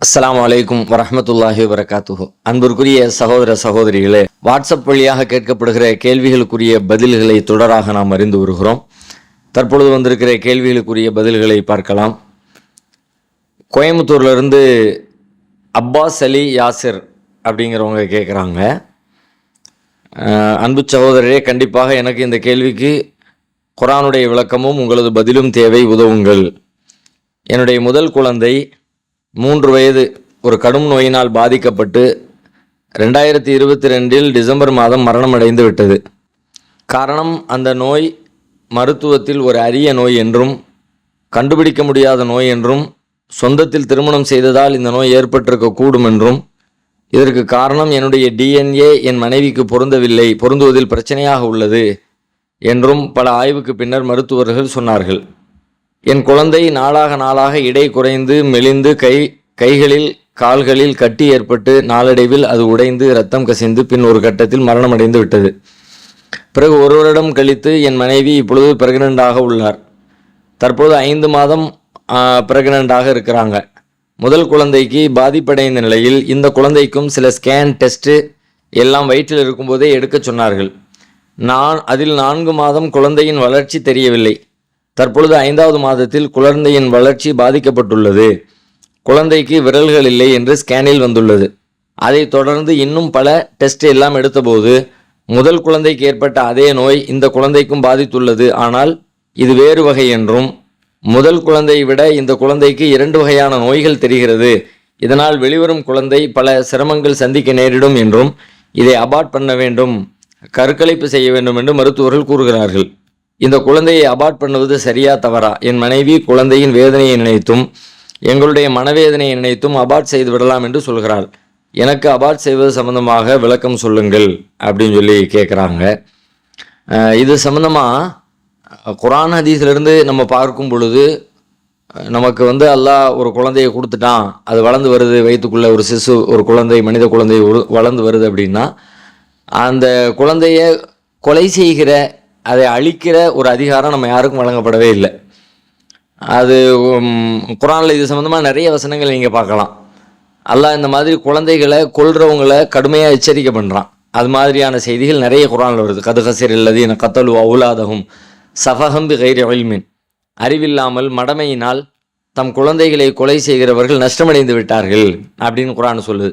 அஸ்ஸலாமு அலைக்கும் வரஹ்மத்துல்லாஹி வபரகாத்துஹு. அன்பிற்குரிய சகோதர சகோதரிகளே, வாட்ஸ்அப் வழியாக கேட்கப்படுகிற கேள்விகளுக்குரிய பதில்களை தொடராக நாம் அறிந்து வருகிறோம். தற்பொழுது வந்திருக்கிற கேள்விகளுக்குரிய பதில்களை பார்க்கலாம். கோயம்புத்தூர்லேருந்து அப்பாஸ் அலி யாசிர் அப்படிங்கிறவங்க கேட்குறாங்க, அன்பு சகோதரரே, கண்டிப்பாக எனக்கு இந்த கேள்விக்கு குர்ஆனுடைய விளக்கமும் உங்களது பதிலும் தேவை, உதவுங்கள். என்னுடைய முதல் குழந்தை 3 வயது ஒரு கடும் நோயினால் பாதிக்கப்பட்டு 2022 டிசம்பர் மாதம் மரணமடைந்து விட்டது. காரணம், அந்த நோய் மருத்துவத்தில் ஒரு அரிய நோய் என்றும் கண்டுபிடிக்க முடியாத நோய் என்றும் சொந்தத்தில் திருமணம் செய்ததால் இந்த நோய் ஏற்பட்டிருக்கக்கூடும் என்றும் இதற்கு காரணம் என்னுடைய டிஎன்ஏ என் மனைவிக்கு பொருந்துவதில் பிரச்சனையாக உள்ளது என்றும் பல ஆய்வுக்கு பின்னர் மருத்துவர்கள் சொன்னார்கள். என் குழந்தை நாளாக எடை குறைந்து மெலிந்து கைகளில் கால்களில் கட்டி ஏற்பட்டு நாளடைவில் அது உடைந்து இரத்தம் கசிந்து பின் ஒரு கட்டத்தில் மரணமடைந்து விட்டது. பிறகு 1 வருடம் கழித்து என் மனைவி இப்பொழுது பிரெக்னண்டாக உள்ளார். தற்போது 5 மாதம் பிரெக்னண்டாக இருக்கிறாங்க. முதல் குழந்தைக்கு பாதிப்படைந்த நிலையில் இந்த குழந்தைக்கும் சில ஸ்கேன் டெஸ்ட்டு எல்லாம் வயிற்றில் இருக்கும்போதே எடுக்க சொன்னார்கள். அதில் 4 மாதம் குழந்தையின் வளர்ச்சி தெரியவில்லை. தற்பொழுது 5வது மாதத்தில் குழந்தையின் வளர்ச்சி பாதிக்கப்பட்டுள்ளது. குழந்தைக்கு விரல்கள் இல்லை என்று ஸ்கேனில் வந்துள்ளது. அதைத் தொடர்ந்து இன்னும் பல டெஸ்ட் எல்லாம் எடுத்தபோது முதல் குழந்தைக்கு ஏற்பட்ட அதே நோய் இந்த குழந்தைக்கும் பாதித்துள்ளது. ஆனால் இது வேறு வகை என்றும் முதல் குழந்தையை விட இந்த குழந்தைக்கு 2 வகையான நோய்கள் தெரிகிறது. இதனால் வெளிவரும் குழந்தை பல சிரமங்கள் சந்திக்க நேரிடும் என்றும் இதை அபார்ட் பண்ண வேண்டும், கருக்கலைப்பு செய்ய வேண்டும் என்று மருத்துவர்கள் கூறுகிறார்கள். இந்த குழந்தையை அபார்ட் பண்ணுவது சரியா தவறா? என் மனைவி குழந்தையின் வேதனையை நினைத்தும் எங்களுடைய மனவேதனையை நினைத்தும் அபார்ட் செய்து விடலாம் என்று சொல்கிறாள். எனக்கு அபார்ட் செய்வது சம்பந்தமாக விளக்கம் சொல்லுங்கள் அப்படின்னு சொல்லி கேட்குறாங்க. இது சம்பந்தமாக குர்ஆன் ஹதீஸிலிருந்து நம்ம பார்க்கும் பொழுது நமக்கு அல்லாஹ் ஒரு குழந்தையை கொடுத்துட்டான், அது வளர்ந்து வருது, வயிற்றுக்குள்ளே ஒரு சிசு, ஒரு குழந்தை, மனித குழந்தை வளர்ந்து வருது அப்படின்னா அந்த குழந்தைய கொலை செய்கிற, அதை அழிக்கிற ஒரு அதிகாரம் நம்ம யாருக்கும் வழங்கப்படவே இல்லை. அது குர்ஆனில் இது சம்மந்தமாக நிறைய வசனங்கள் நீங்கள் பார்க்கலாம். அல்லாஹ் இந்த மாதிரி குழந்தைகளை கொல்றவங்களை கடுமையாக எச்சரிக்கை பண்ணுறான். அது மாதிரியான செய்திகள் நிறைய குர்ஆனில் வருது. கது கசீர் இல்லதீன கத்தலு அவுலாதஹும் சஃபஹம் பிகைரி இல்மின், அறிவில்லாமல் மடமையினால் தம் குழந்தைகளை கொலை செய்கிறவர்கள் நஷ்டமடைந்து விட்டார்கள் அப்படின்னு குர்ஆன் சொல்லுது.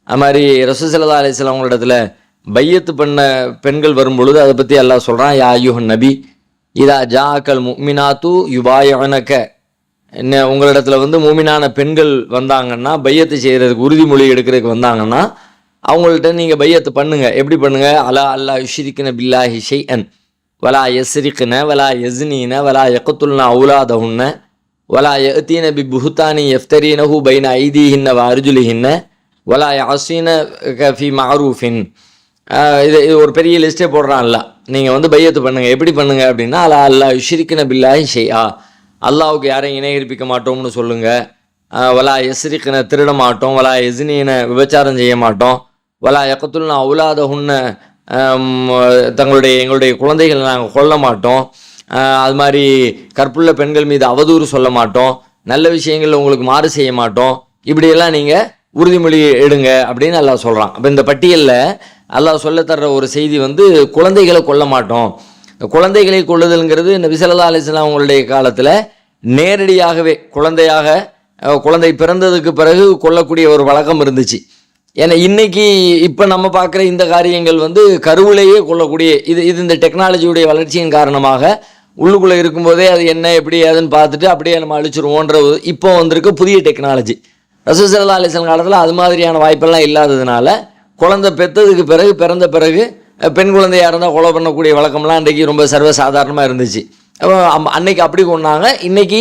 அது மாதிரி ரசூல் ஸல்லல்லாஹு அலைஹி வஸல்லம் அவங்களிடத்துல பையத்து பண்ண பெண்கள் வரும்பொழுது அதை பற்றி அல்லாஹ் சொல்கிறான், யா அய்யுஹன் நபி இதா ஜாஅக்கல் முஃமினாத்து யுபாயிஉனக, என்ன உங்களிடத்துல மூமினான பெண்கள் வந்தாங்கன்னா, பையத்து செய்கிறதுக்கு உறுதிமொழி எடுக்கிறதுக்கு வந்தாங்கன்னா அவங்கள்ட்ட நீங்கள் பையத்து பண்ணுங்க. எப்படி பண்ணுங்க? அலா அல்லா யுஷ்ரிக்ன பில்லாஹி ஷைஅன் வலா யஸ்ரிக்ன வலா யஸ்னீன வலா யக்துல்ன அவுலாதஹுன்ன வலா யஅதீன பிபுஹ்தானி யஃப்தரீனஹு பைன ஐதீஹின்ன வ அர்ஜுலிஹின்ன வலா யஅஸீன ஃபீ மஅரூஃபின். இது ஒரு பெரிய லிஸ்ட்டே போடுறான்ல. நீங்கள் பையத்து பண்ணுங்கள். எப்படி பண்ணுங்க அப்படின்னா, அலா அல்லா யுஷ்ரிக்ன பில்லாஹி ஷைஆ, அல்லாவுக்கு யாரையும் இணைகரிப்பிக்க மாட்டோம்னு சொல்லுங்கள். வலா யஸ்ரிக்ன, திருட மாட்டோம். வலா யஸ்னீன, விபச்சாரம் செய்ய மாட்டோம். வலா யக்துல்ன அவுலாதஹுன்ன, எங்களுடைய குழந்தைகளை நாங்கள் கொல்ல மாட்டோம். அது மாதிரி கற்புள்ள பெண்கள் மீது அவதூறு சொல்ல மாட்டோம். நல்ல விஷயங்கள் உங்களுக்கு மாறு செய்ய மாட்டோம். இப்படியெல்லாம் நீங்கள் உறுதிமொழி எடுங்க அப்படின்னு அல்லாஹ் சொல்கிறான். அப்போ இந்த பட்டியலில் அல்லாஹ் சொல்லத்தர்ற ஒரு செய்தி குழந்தைகளை கொல்ல மாட்டோம். குழந்தைகளை கொள்ளுதல்ங்கிறது நபி ஸல்லல்லாஹு அலைஹி வஸல்லம் அவங்களுடைய காலத்தில் நேரடியாகவே குழந்தை பிறந்ததுக்கு பிறகு கொல்லக்கூடிய ஒரு வழக்கம் இருந்துச்சு. ஏன்னா இப்போ நம்ம பார்க்குற இந்த காரியங்கள் கருவிலேயே கொல்லக்கூடிய இது இந்த டெக்னாலஜியுடைய வளர்ச்சியின் காரணமாக உள்ளுக்குள்ளே இருக்கும்போதே அது என்ன எப்படி ஏதுன்னு பார்த்துட்டு அப்படியே நம்ம அழிச்சிருவோன்றது இப்போ வந்திருக்க புதிய டெக்னாலஜி. ரசூல் ஸல்லல்லாஹு அலைஹி வஸல்லம் காலத்தில் அது மாதிரியான வாய்ப்பெல்லாம் இல்லாததுனால குழந்தை பெற்றதுக்கு பிறந்த பிறகு பெண் குழந்தையாக இருந்தால் கொலை பண்ணக்கூடிய வழக்கம்லாம் அன்றைக்கி ரொம்ப சர்வசாதாரணமாக இருந்துச்சு. அப்போ அன்னைக்கு அப்படி கொண்டாங்க. இன்றைக்கி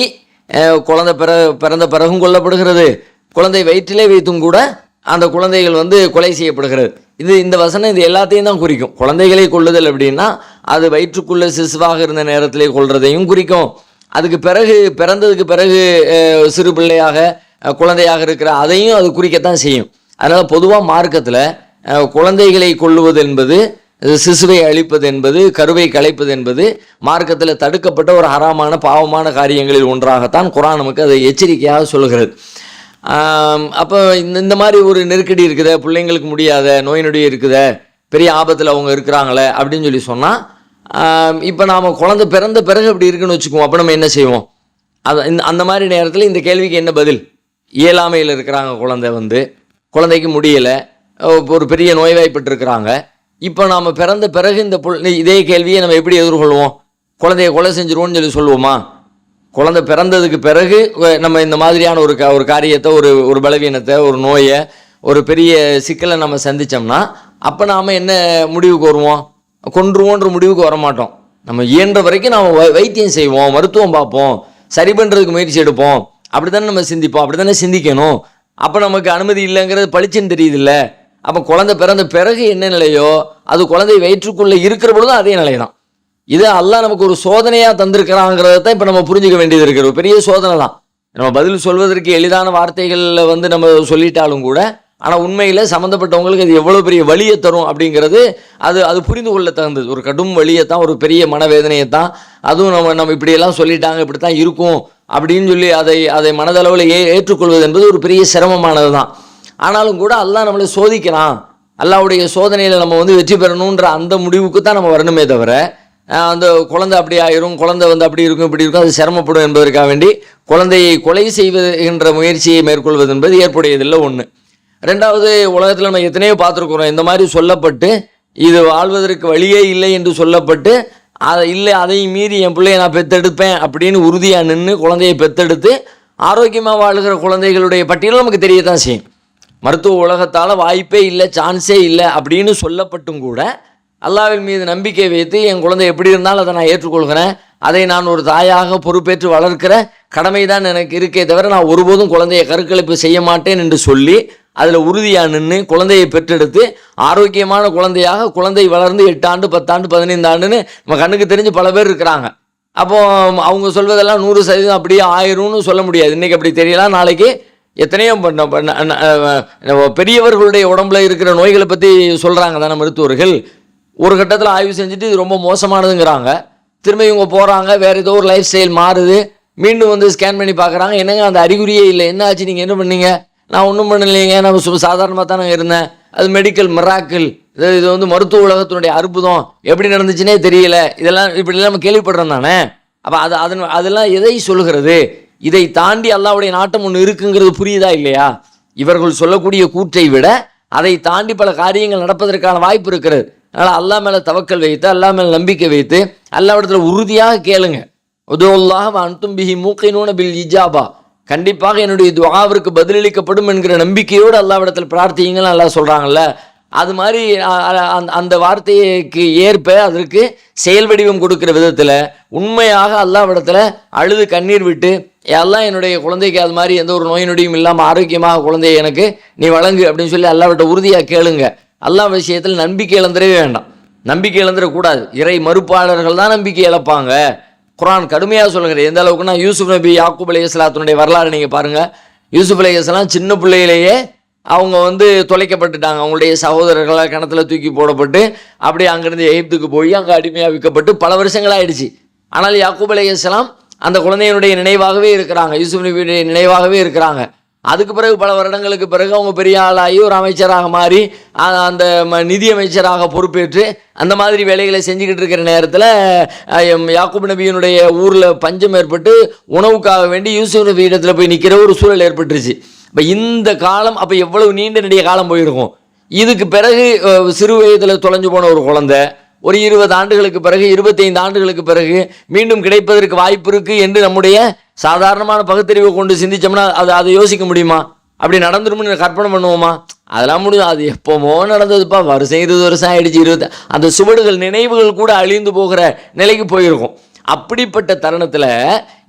குழந்தை பிறந்த பிறகும் கொல்லப்படுகிறது. குழந்தை வயிற்றிலே வைத்தும் கூட அந்த குழந்தைகள் கொலை செய்யப்படுகிறது. இந்த வசனம் இது எல்லாத்தையும் தான் குறிக்கும். குழந்தைகளை கொள்ளுதல் அப்படின்னா அது வயிற்றுக்குள்ளே சிசுவாக இருந்த நேரத்திலே கொள்றதையும் குறிக்கும். அதுக்கு பிறகு பிறந்ததுக்கு பிறகு சிறு பிள்ளையாக குழந்தையாக இருக்கிற அதையும் அது குறிக்கத்தான் செய்யும். அதனால் பொதுவாக மார்க்கத்தில் குழந்தைகளை கொள்ளுவது என்பது, சிசுவை அழிப்பது என்பது, கருவை கலைப்பது என்பது மார்க்கத்தில் தடுக்கப்பட்ட ஒரு ஹராமான பாவமான காரியங்களில் ஒன்றாகத்தான் குர்ஆன் நமக்கு அதை எச்சரிக்கையாக சொல்கிறது. அப்போ இந்த மாதிரி ஒரு நெருக்கடி இருக்குதே, பிள்ளைங்களுக்கு முடியாத நோய் நொடி இருக்குதே, பெரிய ஆபத்தில் அவங்க இருக்கிறாங்களே அப்படின்னு சொல்லி சொன்னால், இப்போ நாம் குழந்தை பிறந்த பிறகு அப்படி இருக்குன்னு வச்சுக்குவோம். அப்போ நம்ம என்ன செய்வோம்? அந்த மாதிரி நேரத்தில் இந்த கேள்விக்கு என்ன பதில்? இயலாமையில் இருக்கிறாங்க, குழந்தைக்கு முடியலை, ஒரு பெரிய நோய்வாய்ப்பட்டிருக்கிறாங்க. இப்போ நாம் பிறந்த பிறகு இதே கேள்வியை நம்ம எப்படி எதிர்கொள்வோம்? குழந்தைய கொலை செஞ்சிருவோம்னு சொல்லி சொல்லுவோமா? குழந்தை பிறந்ததுக்கு பிறகு நம்ம இந்த மாதிரியான ஒரு காரியத்தை, ஒரு பலவீனத்தை, ஒரு நோயை, ஒரு பெரிய சிக்கலை நம்ம சந்தித்தோம்னா அப்போ நாம் என்ன முடிவுக்கு வருவோம்? கொன்றுவோன்ற முடிவுக்கு வரமாட்டோம். நம்ம இயன்ற வரைக்கும் நாம் வைத்தியம் செய்வோம், மருத்துவம் பார்ப்போம், சரி பண்ணுறதுக்கு முயற்சி எடுப்போம். அப்படி தானே நம்ம சிந்திப்போம், அப்படி தானே சிந்திக்கணும். அப்போ நமக்கு அனுமதி இல்லைங்கிறது பளிச்சுன்னு தெரியுதில்ல. அப்போ குழந்தை பிறந்த பிறகு என்ன நிலையோ அது குழந்தை வயிற்றுக்குள்ளே இருக்கிற பொழுதும் அதே நிலை தான். இது அல்லாஹ் நமக்கு ஒரு சோதனையாக தந்திருக்கிறாங்கிறத தான் இப்போ நம்ம புரிஞ்சுக்க வேண்டியது இருக்கிற ஒரு பெரிய சோதனை தான். நம்ம பதில் சொல்வதற்கு எளிதான வார்த்தைகளில் நம்ம சொல்லிட்டாலும் கூட, ஆனால் உண்மையில் சம்மந்தப்பட்டவங்களுக்கு அது எவ்வளோ பெரிய வலியை தரும் அப்படிங்கிறது அது புரிந்து கொள்ள தகுந்தது. ஒரு கடும் வலியை தான், ஒரு பெரிய மனவேதனையை தான். அதுவும் நம்ம இப்படியெல்லாம் சொல்லிட்டாங்க, இப்படி தான் இருக்கும் அப்படின்னு சொல்லி அதை மனதளவில் ஏற்றுக்கொள்வது என்பது ஒரு பெரிய சிரமமானது தான். ஆனாலும் கூட அல்லாஹ் நம்மளை சோதிக்கிறான். அல்லாஹ்வுடைய சோதனையில் நம்ம வெற்றி பெறணுன்ற அந்த முடிவுக்கு தான் நம்ம வரணுமே தவிர, அந்த குழந்தை அப்படி ஆயிரும், குழந்தை அப்படி இருக்கும் இப்படி இருக்கும், அது சிரமப்படும் என்பதற்காக வேண்டி குழந்தையை கொலை செய்வதுகின்ற முயற்சியை மேற்கொள்வது என்பது ஏற்புடையதில்லை. ஒன்று. ரெண்டாவது, உலகத்தில் நம்ம எத்தனையோ பார்த்துருக்குறோம், இந்த மாதிரி சொல்லப்பட்டு இது வாழ்வதற்கு வழியே இல்லை என்று சொல்லப்பட்டு இல்லை அதையும் மீறி என் பிள்ளையை நான் பெற்றெடுப்பேன் அப்படின்னு உறுதியாக நின்று குழந்தையை பெற்றெடுத்து ஆரோக்கியமாக வாழ்கிற குழந்தைகளுடைய பட்டியலும் நமக்கு தெரியத்தான் செய்யும். மருத்துவ உலகத்தால் வாய்ப்பே இல்லை, சான்ஸே இல்லை அப்படின்னு சொல்லப்பட்டும் கூட அல்லாஹ்வின் மீது நம்பிக்கை வைத்து என் குழந்தை எப்படி இருந்தாலும் அதை நான் ஏற்றுக்கொள்கிறேன், அதை நான் ஒரு தாயாக பொறுப்பேற்று வளர்க்கிற கடமை தான் எனக்கு இருக்கே தவிர நான் ஒருபோதும் குழந்தையை கருக்கலைப்பு செய்ய மாட்டேன் என்று சொல்லி அதில் உறுதியாக நின்று குழந்தையை பெற்றெடுத்து ஆரோக்கியமான குழந்தையாக குழந்தை வளர்ந்து 8 ஆண்டு 10 ஆண்டு 15 ஆண்டுன்னு நம்ம கண்ணுக்கு தெரிஞ்சு பல பேர் இருக்கிறாங்க. அப்போது அவங்க சொல்வதெல்லாம் 100% அப்படியே ஆயிரும்னு சொல்ல முடியாது. இன்றைக்கி அப்படி தெரியலாம், நாளைக்கு எத்தனையோ பெரியவர்களுடைய உடம்புல இருக்கிற நோய்களை பற்றி சொல்கிறாங்க தானே மருத்துவர்கள். ஒரு கட்டத்தில் ஆய்வு செஞ்சுட்டு இது ரொம்ப மோசமானதுங்கிறாங்க. திரும்ப இவங்க போகிறாங்க, வேறு ஏதோ ஒரு லைஃப் ஸ்டைல் மாறுது, மீண்டும் ஸ்கேன் பண்ணி பார்க்குறாங்க, என்னங்க அந்த அறிகுறியே இல்லை, என்ன ஆச்சு, நீங்கள் என்ன பண்ணீங்க? நான் ஒன்றும் பண்ணலைங்க, நான் சாதாரணமாக தான் நான் இருந்தேன். அது மெடிக்கல் மிராக்கிள், இது மருத்துவ உலகத்தினுடைய அற்புதம், எப்படி நடந்துச்சுன்னே தெரியல. இதெல்லாம் இப்படிலாம் நம்ம கேள்விப்படுறோம் தானே. அப்போ அதெல்லாம் எதை சொல்கிறது? இதை தாண்டி அல்லாஹ்வுடைய நாட்டம் ஒன்று இருக்குங்கிறது புரியுதா இல்லையா? இவர்கள் சொல்லக்கூடிய கூற்றை விட அதை தாண்டி பல காரியங்கள் நடப்பதற்கான வாய்ப்பு இருக்கிறது. அதனால் அல்லாஹ் மேலே தவக்கல் வைத்து, அல்லாஹ் மேலே நம்பிக்கை வைத்து, அல்லாஹ்விடத்தில் உறுதியாக கேளுங்க. உதுல்லாஹ் வ அன்தும் பிஹி மூகினூன பில் இஜாபா, கண்டிப்பாக என்னுடைய துஆவிற்கு பதிலளிக்கப்படும் என்கிற நம்பிக்கையோடு அல்லாஹ்விடத்தில் பிரார்த்தியுங்கள் அல்லாஹ் சொல்கிறாங்கல்ல. அது மாதிரி அந்த வார்த்தைக்கு ஏற்ப அதற்கு செயல் வடிவம் கொடுக்குற விதத்தில் உண்மையாக அல்லாஹ்விடத்தில் அழுது கண்ணீர் விட்டு, எல்லாம் என்னுடைய குழந்தைக்கு அது மாதிரி எந்த ஒரு நோய் நொடியும் இல்லாமல் ஆரோக்கியமாக குழந்தையை எனக்கு நீ வழங்கு அப்படின்னு சொல்லி அல்லாஹ்விட்ட உறுதியாக கேளுங்க. அல்லாஹ் விஷயத்தில் நம்பிக்கை இழந்துடவே வேண்டாம், நம்பிக்கை இழந்துடக்கூடாது. இறை மறுப்பாளர்கள் தான் நம்பிக்கை இழப்பாங்க. குர்ஆன் கடுமையாக சொல்லுங்கிற எந்த அளவுக்குன்னா, யூசுப் நபி யாக்கூப் அலைஹிஸ்ஸலாத்துடைய வரலாறு நீங்கள் பாருங்கள். யூசுப் அலைஹிஸ்ஸலாம் சின்ன பிள்ளையிலேயே அவங்க தொலைக்கப்பட்டுட்டாங்க. அவங்களுடைய சகோதரர்களால் கிணத்துல தூக்கி போடப்பட்டு அப்படியே அங்கேருந்து எகிப்துக்கு போய் அங்கே அடிமையாக விற்கப்பட்டு பல வருஷங்களாகிடுச்சு. ஆனால் யாக்கூப் அலைஹிஸ்ஸலாம் அந்த குழந்தையினுடைய நினைவாகவே இருக்கிறாங்க, யூசுப் நபியுடைய நினைவாகவே இருக்கிறாங்க. அதுக்கு பிறகு பல வருடங்களுக்கு பிறகு அவங்க பெரிய ஆளாகி ஒரு அமைச்சராக மாறி அந்த நிதி அமைச்சராக பொறுப்பேற்று அந்த மாதிரி வேலைகளை செஞ்சுக்கிட்டு இருக்கிற நேரத்தில் யாக்கூப் நபியினுடைய ஊரில் பஞ்சம் ஏற்பட்டு உணவுக்காக வேண்டி யூசுப் நபி இடத்துல போய் நிற்கிற ஒரு சூழல் ஏற்பட்டுருச்சு. இப்போ இந்த காலம் அப்போ எவ்வளவு நீண்ட நெடிய காலம் போயிருக்கும். இதுக்கு பிறகு சிறு வயதில் தொலைஞ்சு போன ஒரு குழந்தை ஒரு 20 ஆண்டுகளுக்கு பிறகு 25 ஆண்டுகளுக்கு பிறகு மீண்டும் கிடைப்பதற்கு வாய்ப்பு இருக்குது என்று நம்முடைய சாதாரணமான பகுத்தறிவை கொண்டு சிந்திச்சோம்னா அதை யோசிக்க முடியுமா? அப்படி நடந்துரும்னு கற்பனை பண்ணுவோமா? அதெல்லாம் முடியும். அது எப்போமோ நடந்ததுப்பா, வருஷம் 20 வருஷம் ஆயிடுச்சு, அந்த சுவடுகள் நினைவுகள் கூட அழிந்து போகிற நிலைக்கு போயிருக்கும். அப்படிப்பட்ட தருணத்தில்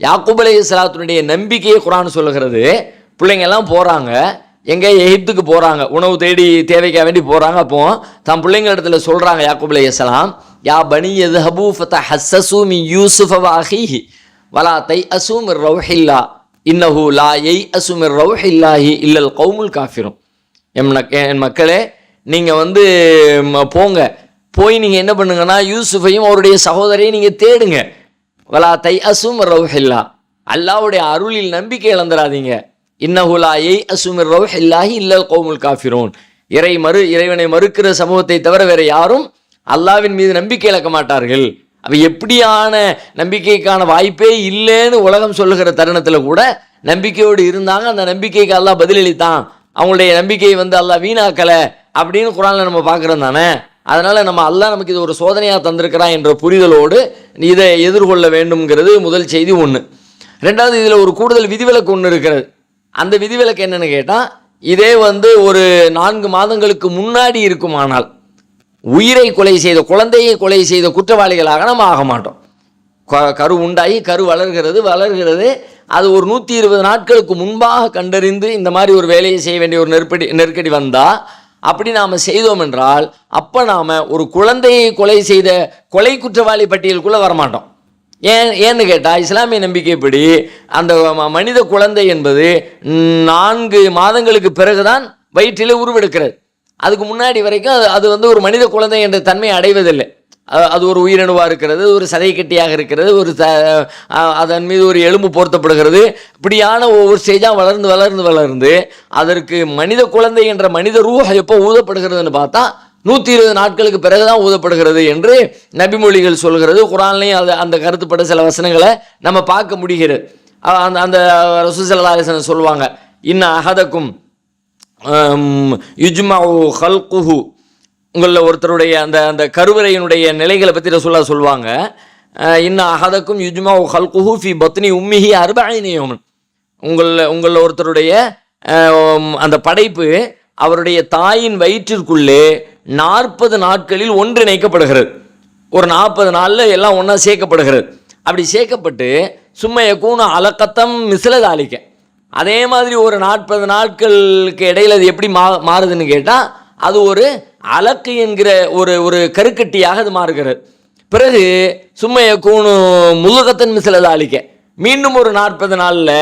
யாக்கூப் அலைஹிஸ்ஸலாத்துடைய நம்பிக்கையை குர்ஆன் சொல்லுகிறது. பிள்ளைங்க எல்லாம் போகிறாங்க, எங்கே எகிப்துக்கு போகிறாங்க, உணவு தேடி தேவைக்காக வேண்டி போகிறாங்க. அப்போ தன் பிள்ளைங்க இடத்துல சொல்கிறாங்க யாக்கூப் அலைஹிஸ்ஸலாம், யா பனி யذهبு ஃபதஹஸ்ஸஸு மின் யூசுஃப வ அஹீஹி வலா தைஅஸு மிர் ரௌஹில்லா இன்னஹு லா யைஅஸு மிர் ரௌஹில்லாஹி இல்லல் கௌமுல் காஃபிரும். என் மக்களே, நீங்கள் போங்க, போய் நீங்கள் என்ன பண்ணுங்கன்னா யூசுஃபையும் அவருடைய சகோதரையும் நீங்கள் தேடுங்க. வலா தைஅஸு மிர் ரௌஹில்லா, அல்லாஹ்வுடைய அருளில் நம்பிக்கை இழந்துடாதீங்க. இன்னஹுலா எய் அசுமிர் ரவுஹ் இல்லாஹி இல்லல் கௌமுல் காஃபிரூன். இறைவனை மறுக்கிற சமூகத்தை தவிர வேற யாரும் அல்லாவின் மீது நம்பிக்கை இழக்க மாட்டார்கள். அப்ப எப்படியான நம்பிக்கைக்கான வாய்ப்பே இல்லைன்னு உலகம் சொல்லுகிற தருணத்தில் கூட நம்பிக்கையோடு இருந்தாங்க. அந்த நம்பிக்கைக்கு அல்லாஹ் பதிலளித்தான். அவங்களுடைய நம்பிக்கையை அல்லாஹ் வீணாக்கல அப்படின்னு குர்ஆன்ல நம்ம பார்க்குறோம் தானே. அதனால நம்ம அல்லாஹ் நமக்கு இது ஒரு சோதனையாக தந்திருக்கிறான் என்ற புரிதலோடு இதை எதிர்கொள்ள வேண்டும்ங்கிறது முதல் செய்தி ஒன்று. ரெண்டாவது, இதில் ஒரு கூடுதல் விதிவிலக்கு ஒன்று இருக்கிறது. அந்த விதிவிலக்கு என்னன்னு கேட்டால், இதே ஒரு 4 மாதங்களுக்கு முன்னாடி இருக்குமானால் உயிரை கொலை செய்த, குழந்தையை கொலை செய்த குற்றவாளிகளாக நம்ம ஆக மாட்டோம். கரு உண்டாகி கரு வளர்கிறது அது ஒரு 120 நாட்களுக்கு முன்பாக கண்டறிந்து இந்த மாதிரி ஒரு வேலையை செய்ய வேண்டிய ஒரு நெருக்கடி வந்தால், அப்படி நாம் செய்தோம் என்றால் அப்போ நாம் ஒரு குழந்தையை கொலை செய்த கொலை குற்றவாளி பட்டியலுக்குள்ளே வரமாட்டோம். ஏன்னு கேட்டால், இஸ்லாமிய நம்பிக்கைப்படி அந்த மனித குழந்தை என்பது 4 மாதங்களுக்கு பிறகுதான் வயிற்றிலே உருவெடுக்கிறது. அதுக்கு முன்னாடி வரைக்கும் அது ஒரு மனித குழந்தை என்ற தன்மை அடைவதில்லை. அது ஒரு உயிரணுவாக இருக்கிறது, ஒரு சதை கட்டியாக இருக்கிறது, அதன் மீது ஒரு எலும்பு பொருத்தப்படுகிறது. இப்படியான ஒவ்வொரு ஸ்டேஜாக வளர்ந்து அதற்கு மனித குழந்தை என்ற மனித ரூஹ் எப்போ ஊதப்படுகிறதுன்னு பார்த்தா 120 நாட்களுக்கு பிறகுதான் ஊதப்படுகிறது என்று நபிமொழிகள் சொல்கிறது. குர்ஆன்லையும் அந்த கருத்துப்பட்ட சில வசனங்களை நம்ம பார்க்க முடிகிறது. அந்த ரசூல் ஸல்லல்லாஹு அலைஹி வஸல்லம் சொல்லுவாங்க, இன்ன அஹதக்கும் யுஜ்மஉ ஹல்குஹு, உங்களில் ஒருத்தருடைய அந்த கருவறையினுடைய நிலைகளை பற்றி ரசூலுல்லாஹ் சொல்லுவாங்க. இன்ன அஹதக்கும் யுஜ்மஉ ஹல்குஹு ஃபி பத்னி உம்மிஹி 40 யௌமன், உங்களில் ஒருத்தருடைய அந்த படைப்பு அவருடைய தாயின் வயிற்றிற்குள்ளே 40 நாட்களில் ஒன்றிணைக்கப்படுகிறது. ஒரு 40 நாளில் எல்லாம் ஒன்றா சேர்க்கப்படுகிறது. அப்படி சேர்க்கப்பட்டு சும்மா யகூன அலக்கத்தம் மிஸ்லதாலிக்க, அதே மாதிரி ஒரு 40 நாட்களுக்கு இடையில் அது எப்படி மாறுதுன்னு கேட்டால், அது ஒரு அலக்கு என்கிற ஒரு கருக்கட்டியாக அது மாறுகிறது. பிறகு சும்மா யகூனு முலுகத்தன் மிஸ்லதாலிக்க, மீண்டும் ஒரு 40 நாளில்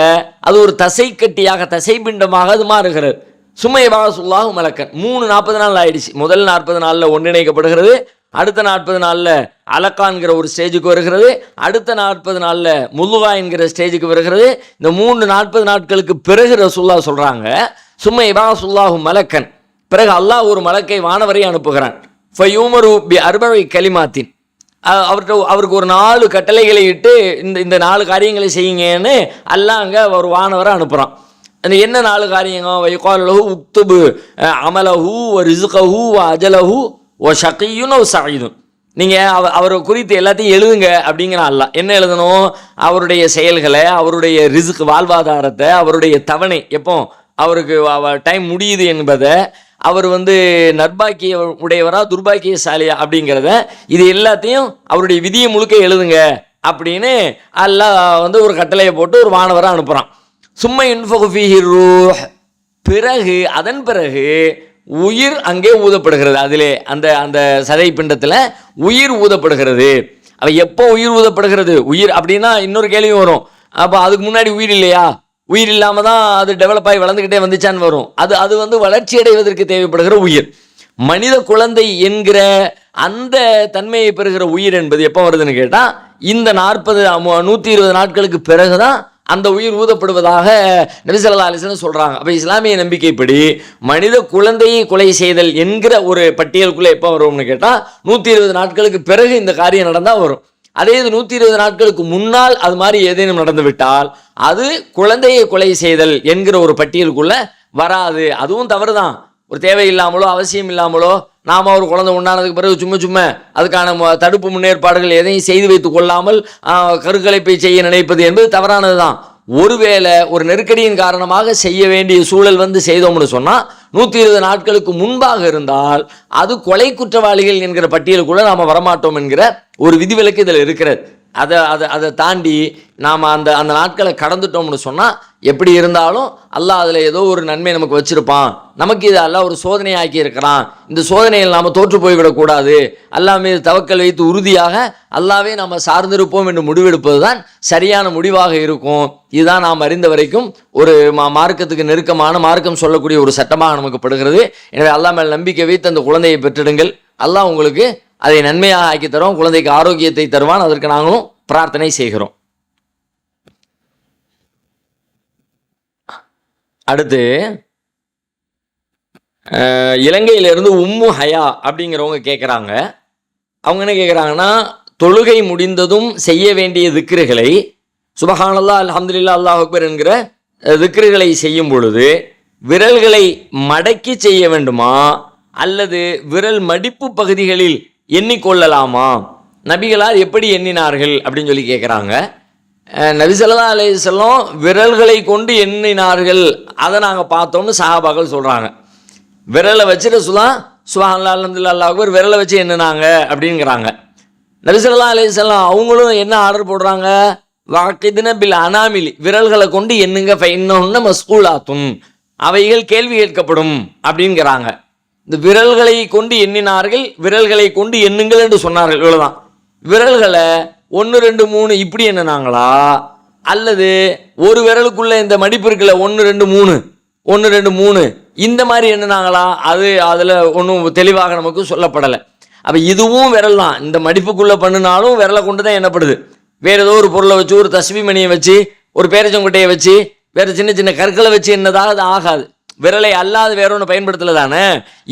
அது ஒரு தசைக்கட்டியாக தசைபிண்டமாக அது மாறுகிறது. சும்மையபாசுல்லாஹு மலக்கன், 40 நாள் ஆயிடுச்சு. முதல் 40 நாளில் ஒன்றிணைக்கப்படுகிறது, அடுத்த 40 நாளில் அலக்கான்கிற ஒரு ஸ்டேஜுக்கு வருகிறது, அடுத்த 40 நாளில் முல்லுகா என்கிற ஸ்டேஜுக்கு வருகிறது. இந்த 40 நாட்களுக்கு பிறகு ரசூலுல்லாஹ் சொல்கிறாங்க, சும்மையபாசுல்லாஹு மலக்கன், பிறகு அல்லாஹ் ஒரு மலக்கை வானவரை அனுப்புகிறான். ஃபயூமரு பி அர்பஇ கலிமாத்தின், அவருக்கு ஒரு 4 கட்டளைகளை இட்டு இந்த 4 காரியங்களை செய்யுங்கன்னு அல்லாஹ் அங்கே ஒரு வானவரை அனுப்புகிறான். அந்த என்ன 4 காரியங்க? வைகாலஹு உக்துபு அமலஹு வ ரிஸ்கஹு வ அஜலஹு வ ஷகியுன் வ சஈதுன், நீங்கள் அவரை குறித்து எல்லாத்தையும் எழுதுங்க அப்படிங்கிற அல்லாஹ். என்ன எழுதணும்? அவருடைய செயல்களை, அவருடைய ரிஸ்க் வாழ்வாதாரத்தை, அவருடைய தவணை எப்போ அவருக்கு டைம் முடியுது என்பதை, அவர் நற்பாக்கிய உடையவரா துர்பாக்கியசாலியா அப்படிங்கிறத, இது எல்லாத்தையும் அவருடைய விதியை முழுக்க எழுதுங்க அப்படின்னு அல்லாஹ் ஒரு கட்டளையை போட்டு ஒரு வானவரை அனுப்புகிறான். சும்மா இன்ஃபகு ஃபீஹி ரூஹ், அதன் பிறகு உயிர் அங்கே ஊதப்படுகிறது. அதிலே அந்த சதை பிண்டத்தில் உயிர் ஊதப்படுகிறது. அப்போ எப்போ உயிர் ஊதப்படுகிறது? உயிர் அப்படின்னா இன்னொரு கேள்வி வரும், அப்போ அதுக்கு முன்னாடி உயிர் இல்லையா? உயிர் இல்லாமல் தான் அது டெவலப் ஆகி வளர்ந்துக்கிட்டே வந்துச்சான்னு வரும். அது வளர்ச்சி அடைவதற்கு தேவைப்படுகிற உயிர். மனித குழந்தை என்கிற அந்த தன்மையை பெறுகிற உயிர் என்பது எப்போ வருதுன்னு கேட்டால், இந்த 120 நாட்களுக்கு பிறகுதான் அந்த உயிர் ஊதப்படுவதாக நபி ஸல்லல்லாஹு அலைஹி வஸல்லம் சொல்கிறாங்க. அப்போ இஸ்லாமிய நம்பிக்கைப்படி மனித குழந்தையை கொலை செய்தல் என்கிற ஒரு பட்டியலுக்குள்ளே எப்போ வரும்னு கேட்டால் 120 நாட்களுக்கு பிறகு இந்த காரியம் நடந்தால் வரும். அதே இது 120 நாட்களுக்கு முன்னால் அது மாதிரி ஏதேனும் நடந்து விட்டால் அது குழந்தையை கொலை செய்தல் என்கிற ஒரு பட்டியலுக்குள்ளே வராது. அதுவும் தவறு தான். ஒரு தேவையில்லாமலோ அவசியம் இல்லாமலோ நாம் ஒரு குழந்தை உண்டானதுக்கு பிறகு சும்மா அதுக்கான தடுப்பு முன்னேற்பாடுகள் எதையும் செய்து வைத்து கொள்ளாமல் கருக்கலைப்பை செய்ய நினைப்பது என்பது தவறானது தான். ஒருவேளை ஒரு நெருக்கடியின் காரணமாக செய்ய வேண்டிய சூழல் செய்தோம்னு சொன்னால் 120 நாட்களுக்கு முன்பாக இருந்தால் அது கொலை குற்றவாளிகள் என்கிற பட்டியலுக்குள்ளே நாம் வரமாட்டோம் என்கிற ஒரு விதிவிலக்கு இதில் இருக்கிறது. அதை தாண்டி நாம் அந்த நாட்களை கடந்துட்டோம்னு சொன்னால் எப்படி இருந்தாலும் அல்லாஹ் அதில் ஏதோ ஒரு நன்மை நமக்கு வச்சுருப்பான். நமக்கு இது அல்லாஹ் ஒரு சோதனையாக்கி இருக்கிறான். இந்த சோதனையில் நாம் தோற்று போய்விடக்கூடாது. அல்லாஹ் மீது தவக்கல் வைத்து உறுதியாக அல்லாவே நாம் சார்ந்திருப்போம் என்று முடிவெடுப்பது தான் சரியான முடிவாக இருக்கும். இதுதான் நாம் அறிந்த வரைக்கும் ஒரு மார்க்கத்துக்கு நெருக்கமான மார்க்கம் சொல்லக்கூடிய ஒரு சட்டமாக நமக்கு படுகிறது. எனவே அல்லாஹ் மேல் நம்பிக்கை வைத்து அந்த குழந்தையை பெற்றிடுங்கள். அல்லாஹ் உங்களுக்கு அதை நன்மையாக ஆக்கி தருவோம். குழந்தைக்கு ஆரோக்கியத்தை தருவான். அதற்கு நாங்களும் பிரார்த்தனை செய்கிறோம். அடுத்து இலங்கையிலிருந்து உம்மு ஹயா அப்படிங்கிறவங்க கேட்குறாங்க. அவங்க என்ன கேட்குறாங்கன்னா, தொழுகை முடிந்ததும் செய்ய வேண்டிய திக்ருகளை, சுபஹானல்லாஹ் அல்ஹம்துலில்லாஹ் அல்லாஹ் அக்பர் என்கிற திக்ருகளை செய்யும் பொழுது விரல்களை மடக்கி செய்ய வேண்டுமா அல்லது விரல் மடிப்பு பகுதிகளில் எண்ணிக்கொள்ளலாமா, நபிகளார் எப்படி எண்ணினார்கள் அப்படின்னு சொல்லி கேட்குறாங்க. நபி ஸல்லல்லாஹு அலைஹி வஸல்லம் விரல்களை கொண்டு எண்ணினார்கள், அதை நாங்கள் பார்த்தோம்னு சஹாபாக்கள் சொல்கிறாங்க. விரலை வச்சு ரசூலுல்லாஹ் சுப்ஹானல்லாஹ் அல்ஹம்துலில்லாஹ் அல்லாஹ் அக்பர் விரலை வச்சு எண்ணினாங்க அப்படிங்கிறாங்க. நபி ஸல்லல்லாஹு அலைஹி வஸல்லம் அவங்களும் என்ன ஆர்டர் போடுறாங்க, வாக்கிதுன பில் அனாமிலி, விரல்களை கொண்டு எண்ணுங்க, ஃபைன்னஹுன்ன மஸ்கூலாத்துன், அவைகள் கேள்வி கேட்கப்படும் அப்படிங்கிறாங்க. இந்த விரல்களை கொண்டு எண்ணினார்கள், விரல்களை கொண்டு எண்ணுங்கள் என்று சொன்னார்கள், இவ்வளவுதான். விரல்களை 1 2 3 இப்படி எண்ணினாங்களா அல்லது ஒரு விரலுக்குள்ள இந்த மடிப்பு இருக்குல்ல 1 2 3 1 2 3 இந்த மாதிரி எண்ணினாங்களா, அது அதில் ஒன்றும் தெளிவாக நமக்கு சொல்லப்படலை. அப்போ இதுவும் விரல் தான், இந்த மடிப்புக்குள்ளே பண்ணினாலும் விரலை கொண்டு தான் எண்ணப்படுது. வேறு ஏதோ ஒரு பொருளை வச்சு, ஒரு தஸ்பீ மணியை வச்சு, ஒரு பேரிச்சங்கொட்டையை வச்சு, வேறு சின்ன சின்ன கற்களை வச்சு என்னதாக அது ஆகாது. விரலை அல்லாது வேற ஒன்று பயன்படுத்தலை தானே.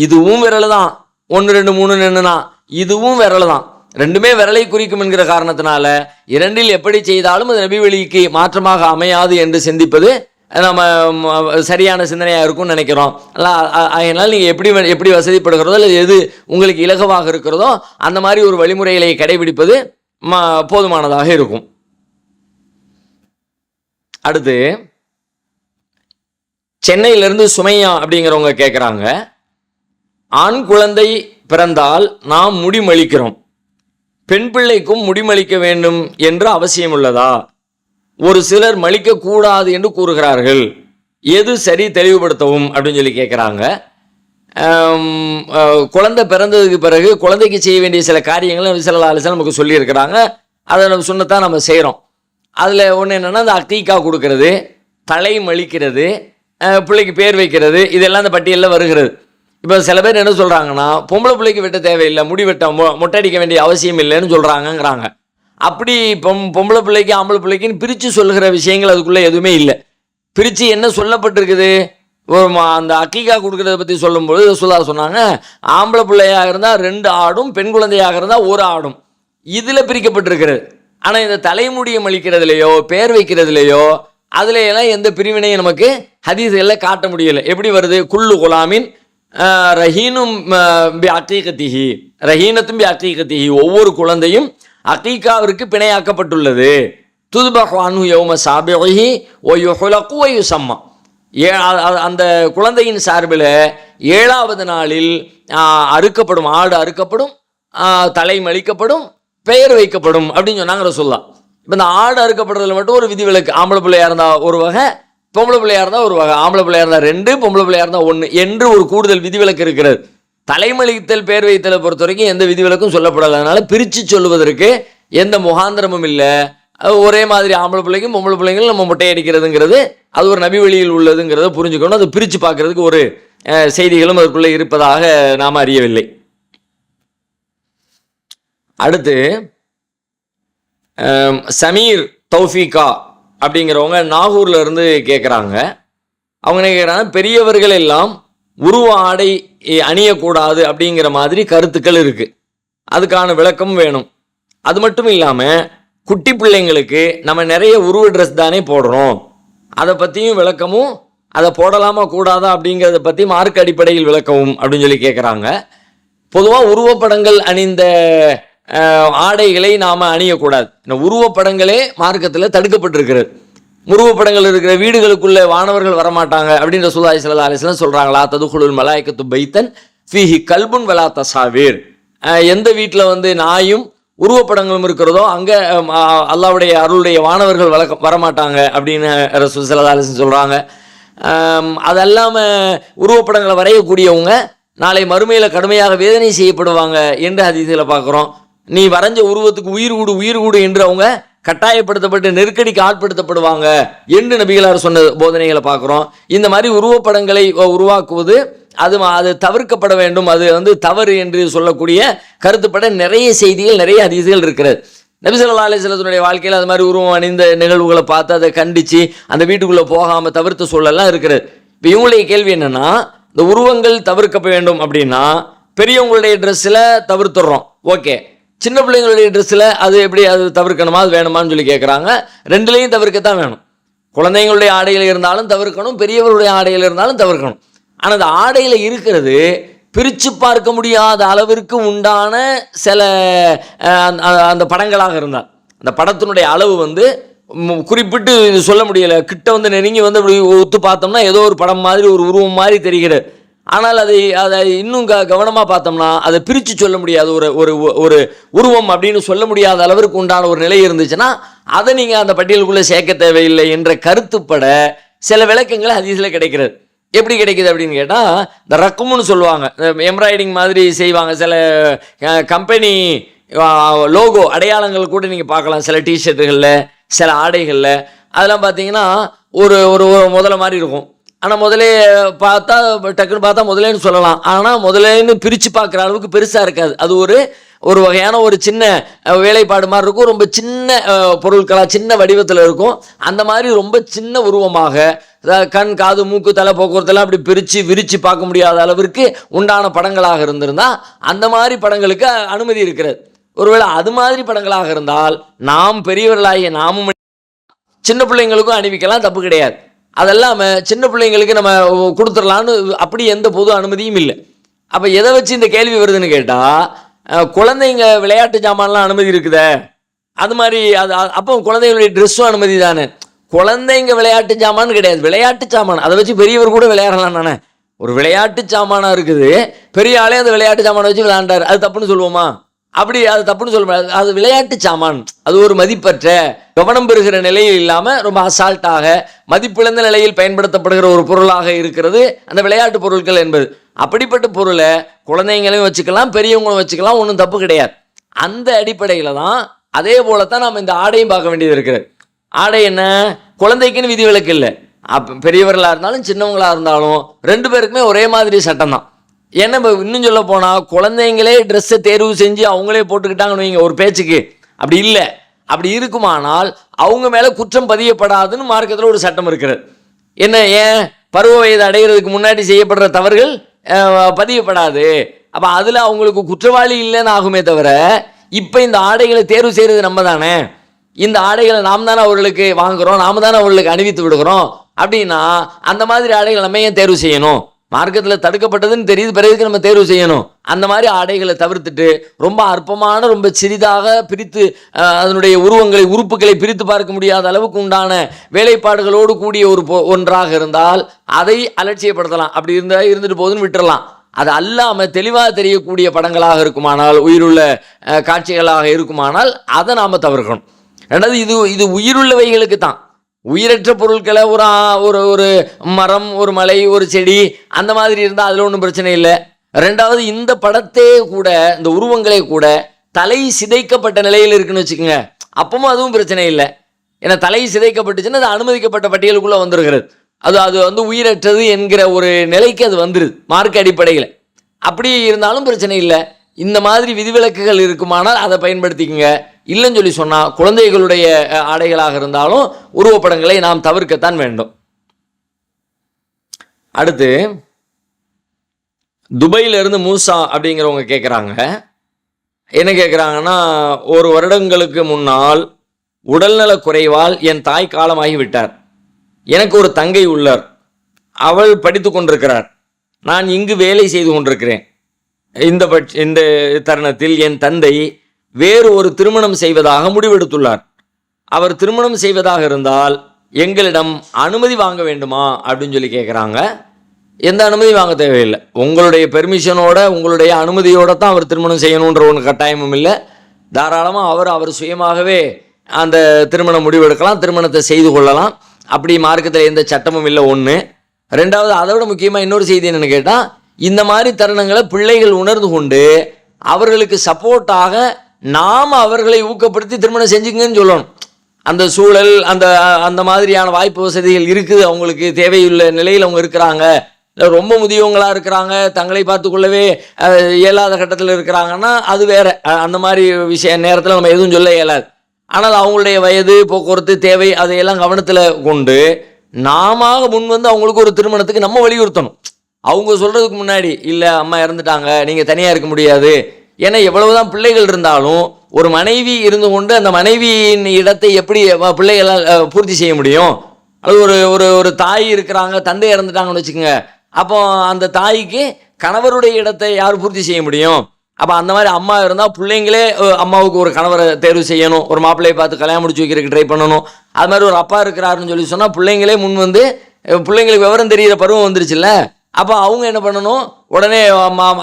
இதுவும் விரல் தான், 1 2 3 என்னன்னா இதுவும் விரல் தான், ரெண்டுமே விரலை குறிக்கும் என்கிற காரணத்தினால இரண்டில் எப்படி செய்தாலும் அது நபி வழிக்கு மாற்றமாக அமையாது என்று சிந்திப்பது நம்ம சரியான சிந்தனையாக இருக்கும்னு நினைக்கிறோம். அதனால் நீங்கள் எப்படி வசதிப்படுகிறதோ இல்லை எது உங்களுக்கு இலகுவாக இருக்கிறதோ அந்த மாதிரி ஒரு வழிமுறைகளை கடைபிடிப்பது போதுமானதாக இருக்கும். அடுத்து சென்னையிலிருந்து சுமையா அப்படிங்கிறவங்க கேட்குறாங்க, ஆண் குழந்தை பிறந்தால் நாம் முடிமளிக்கிறோம், பெண் பிள்ளைக்கும் முடிமளிக்க வேண்டும் என்று அவசியம் உள்ளதா? ஒரு சிலர் மலிக்கக்கூடாது என்று கூறுகிறார்கள், எது சரி தெளிவுபடுத்தவும் அப்படின்னு சொல்லி கேட்குறாங்க. குழந்தை பிறந்ததுக்கு பிறகு குழந்தைக்கு செய்ய வேண்டிய சில காரியங்களை நபி ஸல்லல்லாஹு அலைஹி வஸல்லம் நமக்கு சொல்லியிருக்கிறாங்க. அதை நம்ம சொன்னதான் நம்ம செய்கிறோம். அதில் ஒன்று என்னென்னா, அந்த அக்கீக்கா கொடுக்கறது, தலை மலிக்கிறது, பிள்ளைக்கு பேர் வைக்கிறது, இதெல்லாம் அந்த பட்டியலில் வருகிறது. இப்போ சில பேர் என்ன சொல்கிறாங்கன்னா, பொம்பளை பிள்ளைக்கு வெட்ட தேவையில்லை, முடி வெட்ட மொட்டை அடிக்க வேண்டிய அவசியம் இல்லைன்னு சொல்கிறாங்கங்கிறாங்க. அப்படி பொம்பளை பிள்ளைக்கு ஆம்பளை பிள்ளைக்குன்னு பிரித்து சொல்லுகிற விஷயங்கள் அதுக்குள்ளே எதுவுமே இல்லை. பிரித்து என்ன சொல்லப்பட்டிருக்குது, அந்த அக்கீக்கா கொடுக்கறத பற்றி சொல்லும்போது ரசூலுல்லாஹ் சொன்னாங்க, ஆம்பளை பிள்ளையாக இருந்தால் 2 ஆடும், பெண் குழந்தையாக இருந்தால் 1 ஆடும், இதில் பிரிக்கப்பட்டிருக்கிறது. ஆனால் இந்த தலைமுடியை மலிக்கிறதுலையோ பேர் வைக்கிறதுலையோ அதுல எல்லாம் எந்த பிரிவினையும் நமக்கு ஹதீஸ்களில் காட்ட முடியலை. எப்படி வருது, குல்லு குலாமின் ரஹீனும் பி அக்கீகத்திஹி, ரஹீனத்தும் பி அக்கீகத்திஹி, ஒவ்வொரு குழந்தையும் அக்கீகாவிற்கு பிணையாக்கப்பட்டுள்ளது. துதுபஹு அன்ஹு யௌம சாபிஹி வ யுஹ்லகு வ யுஸம்மா, அந்த குழந்தையின் சார்பில் 7வது நாளில் அறுக்கப்படும், ஆடு அறுக்கப்படும், தலை மலிக்கப்படும், பெயர் வைக்கப்படும் அப்படின்னு சொன்னாங்க ரசூலுல்லாஹ். இப்போ இந்த ஆடு அறுக்கப்படுறதுல மட்டும் ஒரு விதிவிலக்கு, ஆம்பளை பிள்ளையா இருந்தால் ஒரு வகை, பொம்பளை பிள்ளையா இருந்தால் ஒரு வகை, ஆம்பளை பிள்ளையா இருந்தால் 2, பொம்பளை பிள்ளையா இருந்தால் 1 என்று ஒரு கூடுதல் விதிவிலக்கு இருக்கிறது. தலைமலித்தல் பேர் வைத்தலை பொறுத்த வரைக்கும் எந்த விதிவிலக்கும் சொல்லப்படாது. அதனால பிரித்து சொல்லுவதற்கு எந்த முகாந்திரமும் இல்லை. ஒரே மாதிரி ஆம்பளை பிள்ளைக்கும் பொம்பளை பிள்ளைங்களும் நம்ம மொட்டை அடிக்கிறதுங்கிறது அது ஒரு நபி வழியில் உள்ளதுங்கிறத புரிஞ்சுக்கணும். அதை பிரித்து பார்க்கறதுக்கு ஒரு செய்திகளும் அதற்குள்ளே இருப்பதாக நாம் அறியவில்லை. அடுத்து சமீர் தௌஃபீகா அப்படிங்கிறவங்க நாகூர்ல இருந்து கேட்குறாங்க. அவங்க என்ன கேட்குறாங்க, பெரியவர்கள் எல்லாம் உருவ ஆடை அணியக்கூடாது அப்படிங்கிற மாதிரி கருத்துக்கள் இருக்குது, அதுக்கான விளக்கம் வேணும். அது மட்டும் இல்லாமல் குட்டி பிள்ளைங்களுக்கு நம்ம நிறைய உருவ ட்ரெஸ் தானே போடுறோம், அதை பற்றியும் விளக்கமும், அதை போடலாமா கூடாதா அப்படிங்கிறத பற்றி மார்க் அடிப்படையில் விளக்கவும் அப்படின்னு சொல்லி கேட்குறாங்க. பொதுவாக உருவப்படங்கள் அணிந்த ஆடைகளை நாம் அணியக்கூடாது. இந்த உருவப்படங்களே மார்க்கத்தில் தடுக்கப்பட்டிருக்கிறது. உருவப்படங்கள் இருக்கிற வீடுகளுக்குள்ளே வானவர்கள் வரமாட்டாங்க அப்படின்னு ரசூலுல்லாஹி ஸல்லல்லாஹு அலைஹி வஸல்லம் சொல்கிறாங்களா, ததுகுலுல் மலாயிகத்து பைத்தன் ஃபீஹி கல்புன் வலா தசாவீர், எந்த வீட்டில் நாயும் உருவப்படங்களும் இருக்கிறதோ அங்கே அல்லாஹ்வுடைய அருளுடைய வானவர்கள் வரமாட்டாங்க அப்படின்னு ரசூல் ஸல்லல்லாஹு அலைஹி வஸல்லம் சொல்கிறாங்க. அது இல்லாமல் உருவப்படங்களை வரையக்கூடியவங்க நாளை மறுமையில் கடுமையாக வேதனை செய்யப்படுவாங்க என்று ஹதீஸில் பார்க்குறோம். நீ வரைஞ்ச உருவத்துக்கு உயிர் கூடு என்று அவங்க கட்டாயப்படுத்தப்பட்டு நெருக்கடிக்கு ஆட்படுத்தப்படுவாங்க என்று நபிகளார் சொன்ன போதனைகளை பார்க்குறோம். இந்த மாதிரி உருவப்படங்களை உருவாக்குவது அது தவிர்க்கப்பட வேண்டும், அது தவறு என்று சொல்லக்கூடிய கருத்துப்பட நிறைய செய்திகள், நிறைய ஹதீஸ்கள் இருக்கிறது. நபி ஸல்லல்லாஹு அலைஹி வஸல்லம் வாழ்க்கையில் அது மாதிரி உருவம் அணிந்த நிகழ்வுகளை பார்த்து அதை கண்டித்து அந்த வீட்டுக்குள்ளே போகாமல் தவிர்த்து சொல்லலாம் இருக்கிறது. இப்போ இவங்களுடைய கேள்வி என்னென்னா, இந்த உருவங்கள் தவிர்க்க வேண்டும் அப்படின்னா பெரியவங்களுடைய ட்ரெஸ்ஸில் தவிர்த்துடுறோம், ஓகே. சின்ன பிள்ளைங்களுடைய ட்ரெஸ்ஸில் அது எப்படி, அது தவிர்க்கணுமா, அது வேணுமான்னு சொல்லி கேட்குறாங்க. ரெண்டுலேயும் தவிர்க்கத்தான் வேணும். குழந்தைங்களுடைய ஆடையில் இருந்தாலும் தவிர்க்கணும், பெரியவர்களுடைய ஆடையில் இருந்தாலும் தவிர்க்கணும். ஆனால் அந்த ஆடையில் இருக்கிறது பிரித்து பார்க்க முடியாத அளவிற்கு உண்டான சில அந்த படங்களாக இருந்தால், அந்த படத்தினுடைய அளவு வந்து குறிப்பிட்டு சொல்ல முடியலை, கிட்ட வந்து நெருங்கி வந்து அப்படி ஒத்து பார்த்தோம்னா ஏதோ ஒரு படம் மாதிரி, ஒரு உருவம் மாதிரி தெரிகிறது. ஆனால் அதை இன்னும் கவனமாக பார்த்தோம்னா அதை பிரித்து சொல்ல முடியாது, ஒரு உருவம் அப்படின்னு சொல்ல முடியாத அளவிற்கு உண்டான ஒரு நிலை இருந்துச்சுன்னா அதை நீங்கள் அந்த பட்டியலுக்குள்ளே சேர்க்க தேவையில்லை என்ற கருத்துப்பட சில விளக்கங்கள் ஹதீஸில் கிடைக்கிறது. எப்படி கிடைக்குது அப்படின்னு கேட்டால், இந்த ரக்கும்னு சொல்லுவாங்க, எம்ப்ராய்டிங் மாதிரி செய்வாங்க சில கம்பெனி லோகோ அடையாளங்கள் கூட நீங்கள் பார்க்கலாம் சில டிஷர்ட்டுகளில், சில ஆடைகளில். அதெல்லாம் பார்த்தீங்கன்னா ஒரு ஒரு முதல்ல மாதிரி இருக்கும். ஆனால் முதலே பார்த்தா டக்குன்னு பார்த்தா முதலேன்னு சொல்லலாம், ஆனால் முதலேன்னு பிரித்து பார்க்குற அளவுக்கு பெருசாக இருக்காது. அது ஒரு வகையான ஒரு சின்ன வேலைப்பாடு மாதிரி இருக்கும், ரொம்ப சின்ன பொருட்களாக சின்ன வடிவத்தில் இருக்கும். அந்த மாதிரி ரொம்ப சின்ன உருவமாக கண் காது மூக்கு தலை போக்குவரத்தெல்லாம் அப்படி விரித்து பார்க்க முடியாத அளவிற்கு உண்டான படங்களாக இருந்திருந்தால் அந்த மாதிரி படங்களுக்கு அனுமதி இருக்கிறது. ஒருவேளை அது மாதிரி படங்களாக இருந்தால் நாம் பெரியவர்களாகிய நாமும் சின்ன பிள்ளைங்களுக்கும் அணிவிக்கலாம், தப்பு கிடையாது. அதெல்லாம் சின்ன பிள்ளைங்களுக்கு நம்ம கொடுத்துடலான்னு அப்படி எந்த பொது அனுமதியும் இல்லை. அப்போ எதை வச்சு இந்த கேள்வி வருதுன்னு கேட்டால், குழந்தைங்க விளையாட்டு ஜாமான்லாம் அனுமதி இருக்குதே, அது மாதிரி அப்போ குழந்தைங்களுடைய ட்ரெஸ்ஸும் அனுமதி தானே. குழந்தைங்க விளையாட்டு ஜாமான்னு கிடையாது, விளையாட்டு சாமான், அதை வச்சு பெரியவர் கூட விளையாடலாம் தானே. ஒரு விளையாட்டு சாமானாக இருக்குது, பெரிய ஆளே அந்த விளையாட்டு சாமானை வச்சு விளையாண்டார், அது தப்புன்னு சொல்லுவோமா? அப்படி அது தப்புன்னு சொல்ல முடியாது. அது விளையாட்டு சாமான், அது ஒரு மதிப்பற்ற கவனம் பெறுகிற நிலையில் இல்லாமல் ரொம்ப அசால்ட்டாக மதிப்பிழந்த நிலையில் பயன்படுத்தப்படுகிற ஒரு பொருளாக இருக்கிறது அந்த விளையாட்டு பொருட்கள் என்பது. அப்படிப்பட்ட பொருளை குழந்தைங்களையும் வச்சுக்கலாம், பெரியவங்களும் வச்சுக்கலாம், ஒன்றும் தப்பு கிடையாது. அந்த அடிப்படையில் தான் அதே போலத்தான் நம்ம இந்த ஆடையும் பார்க்க வேண்டியது இருக்கிறது. ஆடை என்ன, குழந்தைக்குன்னு விதிவிலக்கு இல்லை, பெரியவர்களாக இருந்தாலும் சின்னவங்களாக இருந்தாலும் ரெண்டு பேருக்குமே ஒரே மாதிரி சட்டம் தான். ஏன்னா இப்போ இன்னும் சொல்ல போனால் குழந்தைங்களே ட்ரெஸ்ஸை தேர்வு செஞ்சு அவங்களே போட்டுக்கிட்டாங்கன்னு வைங்க ஒரு பேச்சுக்கு, அப்படி இல்லை. அப்படி இருக்குமானால் அவங்க மேலே குற்றம் பதியப்படாதுன்னு மார்க்கத்தில் ஒரு சட்டம் இருக்கிறது. என்ன, ஏன், பருவ வயது அடைகிறதுக்கு முன்னாடி செய்யப்படுற தவறுகள் பதியப்படாது. அப்போ அதில் அவங்களுக்கு குற்றவாளி இல்லைன்னு ஆகுமே தவிர, இப்போ இந்த ஆடைகளை தேர்வு செய்கிறது நம்ம தானே, இந்த ஆடைகளை நாம் தானே அவர்களுக்கு வாங்குகிறோம், நாம் தானே அவர்களுக்கு அணிவித்து விடுகிறோம். அப்படின்னா அந்த மாதிரி ஆடைகளை நம்ம ஏன் தேர்வு செய்யணும்? மார்க்கத்தில் தடுக்கப்பட்டதுன்னு தெரியுது, பிறகு நம்ம தேர்வு செய்யணும். அந்த மாதிரி ஆடைகளை தவிர்த்துட்டு ரொம்ப அற்பமான, ரொம்ப சிறிதாக பிரித்து அதனுடைய உறுப்புகளை பிரித்து பார்க்க முடியாத அளவுக்கு உண்டான வேலைப்பாடுகளோடு கூடிய ஒன்றாக இருந்தால் அதை அலட்சியப்படுத்தலாம். அப்படி இருந்துட்டு போதுன்னு விட்டுறலாம். அது அல்லாமல் தெளிவாக தெரியக்கூடிய படங்களாக இருக்குமானால், உயிருள்ள காட்சிகளாக இருக்குமானால் அதை நாம் தவிர்க்கணும். ரெண்டாவது, இது உயிருள்ளவைகளுக்கு தான். உயிரற்ற பொருட்களை ஒரு மரம், ஒரு மலை, ஒரு செடி அந்த மாதிரி இருந்தால் அதில் ஒன்றும் பிரச்சனை இல்லை. ரெண்டாவது, இந்த படத்தே கூட, இந்த உருவங்களே கூட தலை சிதைக்கப்பட்ட நிலையில் இருக்குன்னு வச்சுக்கோங்க, அப்பவும் அதுவும் பிரச்சனை இல்லை. ஏன்னா தலை சிதைக்கப்பட்டுச்சுன்னா அது அனுமதிக்கப்பட்ட பட்டியலுக்குள்ளே வந்துருக்கிறது. அது வந்து உயிரற்றது என்கிற ஒரு நிலைக்கு அது வந்துடுது மார்க்க அடிப்படையில். அப்படி இருந்தாலும் பிரச்சனை இல்லை. இந்த மாதிரி விதிவிலக்குகள் இருக்குமானால் அதை பயன்படுத்திக்கங்க. இல்லைன்னு சொல்லி சொன்னால் குழந்தைகளுடைய ஆடைகளாக இருந்தாலும் உருவப்படங்களை நாம் தவிர்க்கத்தான் வேண்டும். அடுத்து, துபையிலிருந்து மூசா அப்படிங்கிறவங்க கேட்குறாங்க. என்ன கேட்குறாங்கன்னா, ஒரு வருடங்களுக்கு முன்னால் உடல்நல குறைவால் என் தாய் காலமாகி விட்டார். எனக்கு ஒரு தங்கை உள்ளார், அவள் படித்து கொண்டிருக்கிறார், நான் இங்கு வேலை செய்து கொண்டிருக்கிறேன். இந்த தருணத்தில் என் தந்தை வேறு ஒரு திருமணம் செய்வதாக முடிவெடுத்துள்ளார். அவர் திருமணம் செய்வதாக இருந்தால் எங்களிடம் அனுமதி வாங்க வேண்டுமா அப்படின்னு சொல்லி கேட்குறாங்க. எந்த அனுமதி வாங்க தேவையில்லை, உங்களுடைய பெர்மிஷனோட, உங்களுடைய அனுமதியோடு தான் அவர் திருமணம் செய்யணுன்ற ஒன்று கட்டாயமும் இல்லை. தாராளமாக அவர் சுயமாகவே அந்த திருமணம் முடிவெடுக்கலாம், திருமணத்தை செய்து கொள்ளலாம். அப்படி மார்க்கத்தில் எந்த சட்டமும் இல்லை, ஒன்று. ரெண்டாவது, அதை விட முக்கியமாக இன்னொரு செய்தி என்னென்னு கேட்டால், இந்த மாதிரி தருணங்களை பிள்ளைகள் உணர்ந்து கொண்டு அவர்களுக்கு சப்போர்ட்டாக நாம் அவர்களை ஊக்கப்படுத்தி திருமணம் செஞ்சுங்கன்னு சொல்லணும். அந்த சூழல், அந்த மாதிரியான வாய்ப்பு வசதிகள் இருக்குது, அவங்களுக்கு தேவையுள்ள நிலையில் அவங்க இருக்கிறாங்க, ரொம்ப முதியவங்களாக இருக்கிறாங்க, தங்களை பார்த்து கொள்ளவே இயலாத கட்டத்தில் இருக்கிறாங்கன்னா அது வேறு. அந்த மாதிரி நேரத்தில் நம்ம எதுவும் சொல்ல இயலாது. ஆனால் அவங்களுடைய வயது, போக்குவரத்து தேவை, அதையெல்லாம் கவனத்தில் கொண்டு நாம முன் வந்து அவங்களுக்கு ஒரு திருமணத்துக்கு நம்ம வலியுறுத்தணும். அவங்க சொல்கிறதுக்கு முன்னாடி இல்லை அம்மா இறந்துட்டாங்க நீங்கள் தனியாக இருக்க முடியாது. ஏன்னா எவ்வளவுதான் பிள்ளைகள் இருந்தாலும் ஒரு மனைவி இருந்து கொண்டு அந்த மனைவியின் இடத்தை எப்படி பிள்ளைகளால் பூர்த்தி செய்ய முடியும்? அல்லது ஒரு ஒரு ஒரு தாய் இருக்கிறாங்க, தந்தை இறந்துட்டாங்கன்னு வச்சுக்கோங்க, அப்போ அந்த தாய்க்கு கணவருடைய இடத்தை யார் பூர்த்தி செய்ய முடியும்? அப்போ அந்த மாதிரி அம்மா இருந்தால் பிள்ளைங்களே அம்மாவுக்கு ஒரு கணவரை தேர்வு செய்யணும், ஒரு மாப்பிள்ளையை பார்த்து கல்யாணம் முடிச்சு வைக்கிறதுக்கு ட்ரை பண்ணணும். அது மாதிரி ஒரு அப்பா இருக்கிறாருன்னு சொல்லி சொன்னால் பிள்ளைங்களே முன் வந்து, பிள்ளைங்களுக்கு விவரம் தெரிகிற பருவம் வந்துருச்சுல்ல, அப்போ அவங்க என்ன பண்ணணும், உடனே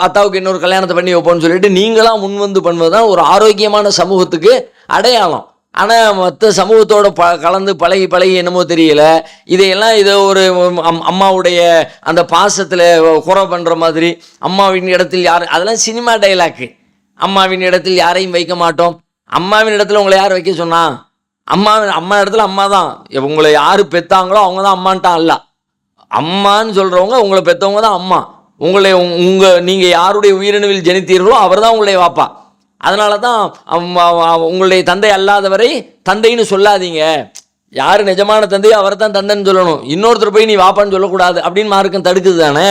அத்தாவுக்கு இன்னொரு கல்யாணத்தை பண்ணி வைப்போம்னு சொல்லிட்டு நீங்களாம் முன் வந்து பண்ணுவது தான் ஒரு ஆரோக்கியமான சமூகத்துக்கு அடையாளம். ஆனால் மற்ற சமூகத்தோட கலந்து பழகி என்னமோ தெரியல, இதையெல்லாம் இதை ஒரு அம்மாவுடைய அந்த பாசத்தில் குறை பண்ணுற மாதிரி, அம்மாவின் இடத்தில் யார், அதெல்லாம் சினிமா டைலாக்கு. அம்மாவின் இடத்தில் யாரையும் வைக்க மாட்டோம். அம்மாவின் இடத்துல உங்களை யார் வைக்க சொன்னா? அம்மா இடத்துல அம்மா தான். உங்களை யார் பெற்றாங்களோ அவங்க தான் அம்மான்ட்டான் அல்ல. அம்மான்னு சொல்கிறவங்க உங்களை பெற்றவங்க தான் அம்மா. நீங்கள் யாருடைய உயிரணுவில் ஜனித்தீர்களோ அவர் தான் உங்களுடைய வாப்பா. அதனால தான் உங்களுடைய தந்தை அல்லாதவரை தந்தைன்னு சொல்லாதீங்க. யார் நிஜமான தந்தையோ அவரை தான் தந்தைன்னு சொல்லணும். இன்னொருத்தர் போய் நீ வாப்பான்னு சொல்லக்கூடாது அப்படின்னு மார்க்கம் தடுக்குது தானே.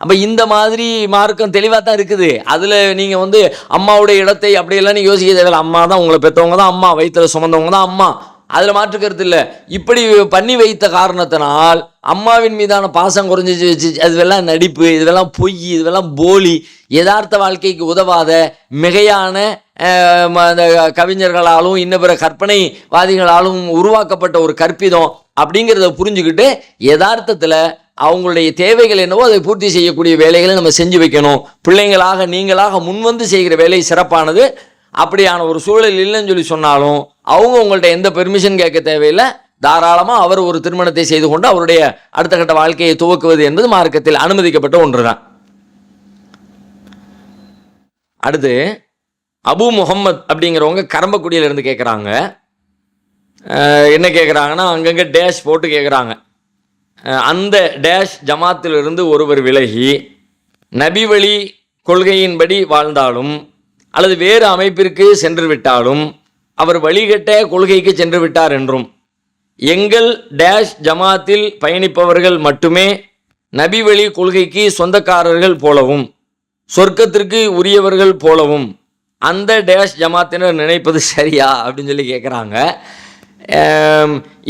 அப்போ இந்த மாதிரி மார்க்கம் தெளிவாக தான் இருக்குது. அதில் நீங்கள் வந்து அம்மாவுடைய இடத்தை அப்படியெல்லாம் நீங்கள் யோசிக்க தேவையில்லை. அம்மா தான் உங்களை பெற்றவங்க தான் அம்மா, வயிற்றில் சுமந்தவங்க தான் அம்மா, அதில் மாற்றுக்கிறது இல்லை. இப்படி பண்ணி வைத்த காரணத்தினால் அம்மாவின் மீதான பாசம் குறைஞ்சிச்சு. அதுவெல்லாம் நடிப்பு, இதுவெல்லாம் பொய், இதுவெல்லாம் போலி, யதார்த்த வாழ்க்கைக்கு உதவாத மிகையான கவிஞர்களாலும் இன்ன பிற கற்பனைவாதிகளாலும் உருவாக்கப்பட்ட ஒரு கற்பிதம் அப்படிங்கிறத புரிஞ்சுக்கிட்டு யதார்த்தத்தில் அவங்களுடைய தேவைகள் என்னவோ அதை பூர்த்தி செய்யக்கூடிய வேலைகளை நம்ம செஞ்சு வைக்கணும். பிள்ளைங்களாக நீங்களாக முன்வந்து செய்கிற வேலை சிறப்பானது. அப்படியான ஒரு சூழல் இல்லைன்னு சொல்லி சொன்னாலும் அவங்க உங்கள்கிட்ட எந்த பெர்மிஷன் கேட்க தேவையில்லை. தாராளமாக அவர் ஒரு திருமணத்தை செய்து கொண்டு அவருடைய அடுத்த கட்ட வாழ்க்கையை துவக்குவது என்பது மார்க்கத்தில் அனுமதிக்கப்பட்ட ஒன்று தான். அடுத்து அபு முகம்மது அப்படிங்கிறவங்க கரம்பக்குடியிலிருந்து கேட்குறாங்க. என்ன கேட்குறாங்கன்னா, அங்கங்கே டேஷ் போட்டு கேட்குறாங்க. அந்த டேஷ் ஜமாத்திலிருந்து ஒருவர் விலகி நபி வழி கொள்கையின்படி வாழ்ந்தாலும் அல்லது வேறு அமைப்பிற்கு சென்று விட்டாலும் அவர் வழிகட்ட கொள்கைக்கு சென்று விட்டார் என்றும், எங்கள் டேஷ் ஜமாத்தில் பயணிப்பவர்கள் மட்டுமே நபி வழி கொள்கைக்கு சொந்தக்காரர்கள் போலவும் சொர்க்கத்திற்கு உரியவர்கள் போலவும் அந்த டேஷ் ஜமாத்தினர் நினைப்பது சரியா அப்படின்னு சொல்லி கேட்குறாங்க.